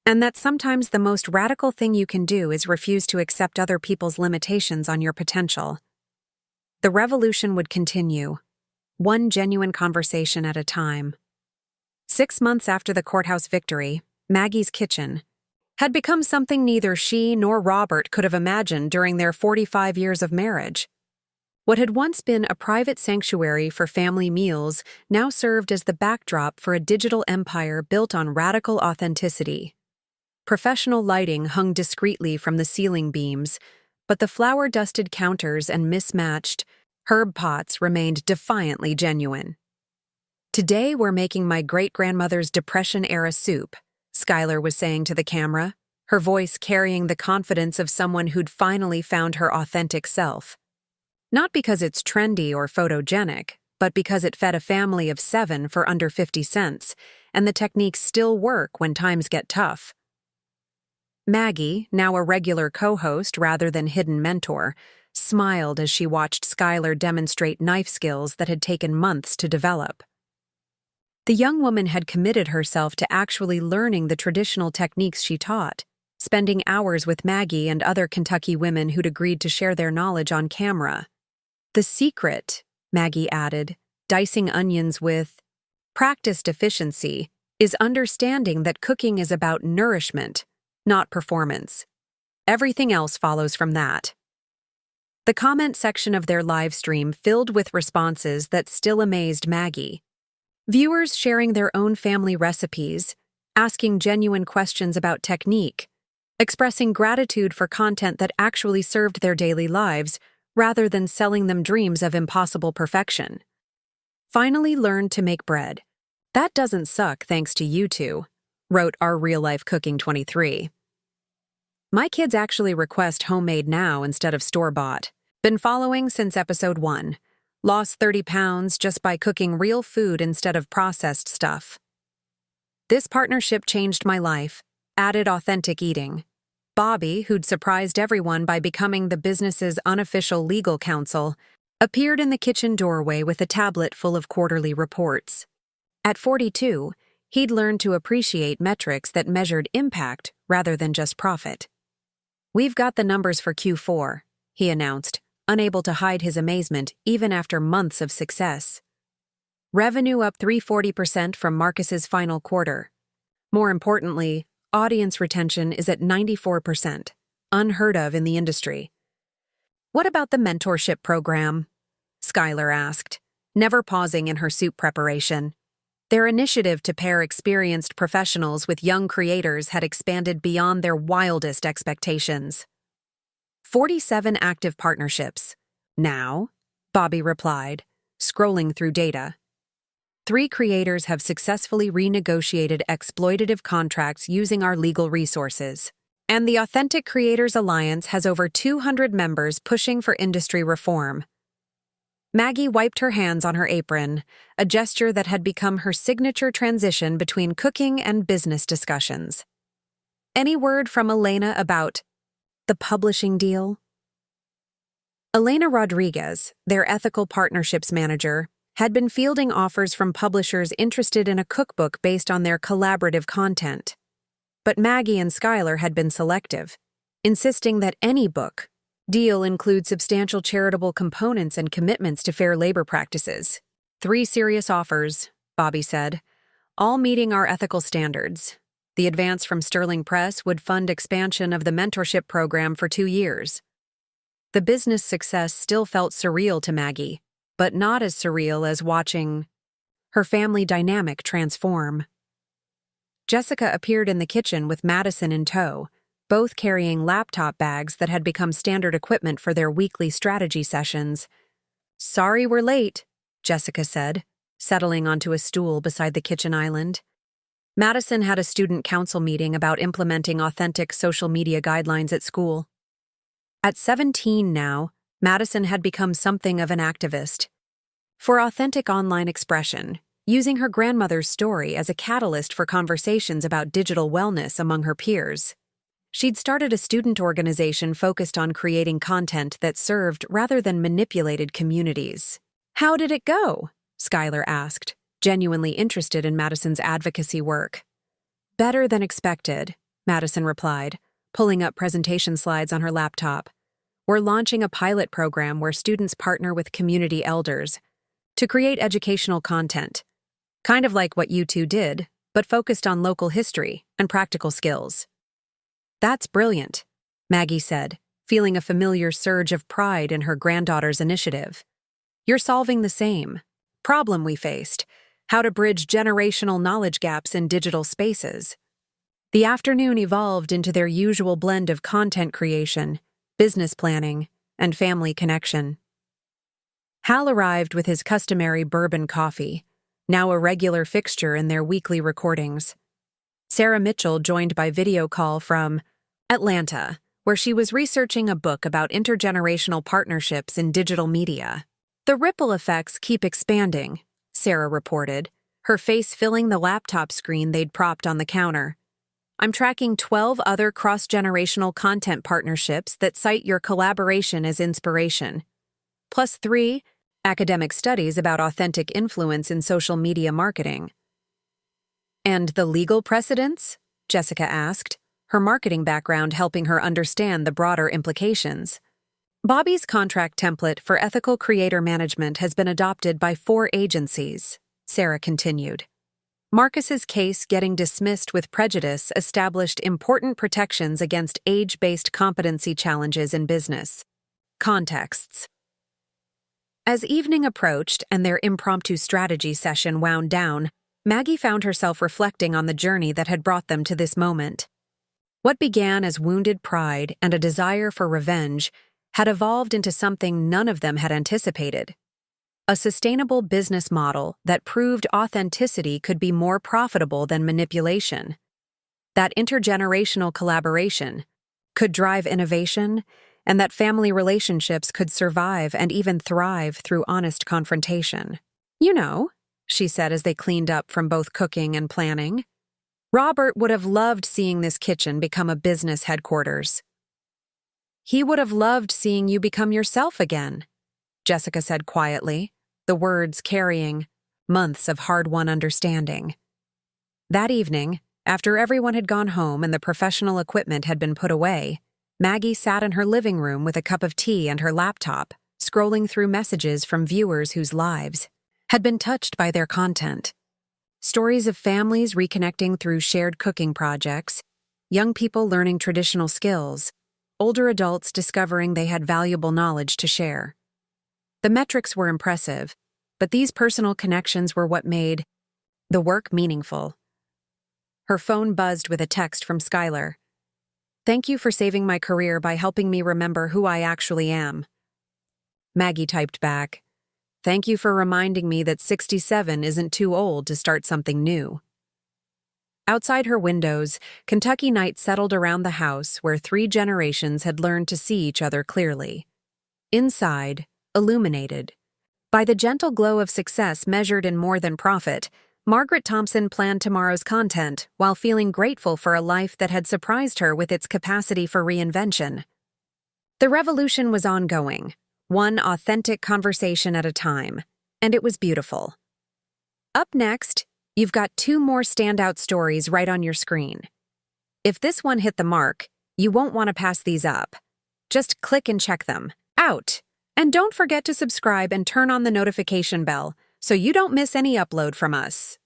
and that sometimes the most radical thing you can do is refuse to accept other people's limitations on your potential. The revolution would continue, one genuine conversation at a time. 6 months after the courthouse victory, Maggie's kitchen had become something neither she nor Robert could have imagined during their 45 years of marriage. What had once been a private sanctuary for family meals now served as the backdrop for a digital empire built on radical authenticity. Professional lighting hung discreetly from the ceiling beams, but the flour-dusted counters and mismatched herb pots remained defiantly genuine. "Today we're making my great-grandmother's Depression-era soup," Skylar was saying to the camera, her voice carrying the confidence of someone who'd finally found her authentic self. Not because it's trendy or photogenic, but because it fed a family of 7 for under 50 cents, and the techniques still work when times get tough. Maggie, now a regular co-host rather than hidden mentor, smiled as she watched Skylar demonstrate knife skills that had taken months to develop. The young woman had committed herself to actually learning the traditional techniques she taught, spending hours with Maggie and other Kentucky women who'd agreed to share their knowledge on camera. The secret, Maggie added, dicing onions with practiced efficiency, is understanding that cooking is about nourishment, not performance. Everything else follows from that. The comment section of their live stream filled with responses that still amazed Maggie. Viewers sharing their own family recipes, asking genuine questions about technique, expressing gratitude for content that actually served their daily lives rather than selling them dreams of impossible perfection. Finally learned to make bread. That doesn't suck thanks to you two, wrote Our Real Life Cooking 23. My kids actually request homemade now instead of store-bought. Been following since episode 1. Lost 30 pounds just by cooking real food instead of processed stuff. This partnership changed my life, added authentic eating. Bobby, who'd surprised everyone by becoming the business's unofficial legal counsel, appeared in the kitchen doorway with a tablet full of quarterly reports. At 42, he'd learned to appreciate metrics that measured impact rather than just profit. We've got the numbers for Q4, he announced, unable to hide his amazement even after months of success. Revenue up 340% from Marcus's final quarter. More importantly, audience retention is at 94%, unheard of in the industry. What about the mentorship program? Skylar asked, never pausing in her soup preparation. Their initiative to pair experienced professionals with young creators had expanded beyond their wildest expectations. 47 active partnerships. Now, Bobby replied, scrolling through data. 3 creators have successfully renegotiated exploitative contracts using our legal resources. And the Authentic Creators Alliance has over 200 members pushing for industry reform. Maggie wiped her hands on her apron, a gesture that had become her signature transition between cooking and business discussions. Any word from Elena about the publishing deal? Elena Rodriguez, their ethical partnerships manager, had been fielding offers from publishers interested in a cookbook based on their collaborative content. But Maggie and Skylar had been selective, insisting that any book deal include substantial charitable components and commitments to fair labor practices. 3 serious offers, Bobby said, all meeting our ethical standards. The advance from Sterling Press would fund expansion of the mentorship program for 2 years. The business success still felt surreal to Maggie, but not as surreal as watching her family dynamic transform. Jessica appeared in the kitchen with Madison in tow, both carrying laptop bags that had become standard equipment for their weekly strategy sessions. Sorry we're late, Jessica said, settling onto a stool beside the kitchen island. Madison had a student council meeting about implementing authentic social media guidelines at school. At 17 now, Madison had become something of an activist. For authentic online expression, using her grandmother's story as a catalyst for conversations about digital wellness among her peers. She'd started a student organization focused on creating content that served rather than manipulated communities. How did it go? Skylar asked, genuinely interested in Madison's advocacy work. Better than expected, Madison replied, pulling up presentation slides on her laptop. We're launching a pilot program where students partner with community elders to create educational content, kind of like what you two did, but focused on local history and practical skills. That's brilliant, Maggie said, feeling a familiar surge of pride in her granddaughter's initiative. You're solving the same problem we faced, how to bridge generational knowledge gaps in digital spaces. The afternoon evolved into their usual blend of content creation, business planning, and family connection. Hal arrived with his customary bourbon coffee, now a regular fixture in their weekly recordings. Sarah Mitchell joined by video call from Atlanta, where she was researching a book about intergenerational partnerships in digital media. The ripple effects keep expanding, Sarah reported, her face filling the laptop screen they'd propped on the counter. I'm tracking 12 other cross-generational content partnerships that cite your collaboration as inspiration, plus 3 academic studies about authentic influence in social media marketing. And the legal precedents? Jessica asked, her marketing background helping her understand the broader implications. Bobby's contract template for ethical creator management has been adopted by 4 agencies, Sarah continued. Marcus's case getting dismissed with prejudice established important protections against age-based competency challenges in business contexts. As evening approached and their impromptu strategy session wound down, Maggie found herself reflecting on the journey that had brought them to this moment. What began as wounded pride and a desire for revenge had evolved into something none of them had anticipated. A sustainable business model that proved authenticity could be more profitable than manipulation. That intergenerational collaboration could drive innovation, and that family relationships could survive and even thrive through honest confrontation. You know, she said as they cleaned up from both cooking and planning. Robert would have loved seeing this kitchen become a business headquarters. He would have loved seeing you become yourself again, Jessica said quietly, the words carrying months of hard-won understanding. That evening, after everyone had gone home and the professional equipment had been put away, Maggie sat in her living room with a cup of tea and her laptop, scrolling through messages from viewers whose lives had been touched by their content. Stories of families reconnecting through shared cooking projects, young people learning traditional skills, older adults discovering they had valuable knowledge to share. The metrics were impressive, but these personal connections were what made the work meaningful. Her phone buzzed with a text from Skylar. Thank you for saving my career by helping me remember who I actually am. Maggie typed back, thank you for reminding me that 67 isn't too old to start something new. Outside her windows, Kentucky night settled around the house where 3 generations had learned to see each other clearly. Inside, illuminated by the gentle glow of success measured in more than profit, Margaret Thompson planned tomorrow's content while feeling grateful for a life that had surprised her with its capacity for reinvention. The revolution was ongoing, one authentic conversation at a time, and it was beautiful. Up next, you've got 2 more standout stories right on your screen. If this one hit the mark, you won't want to pass these up. Just click and check them out. And don't forget to subscribe and turn on the notification bell so you don't miss any upload from us.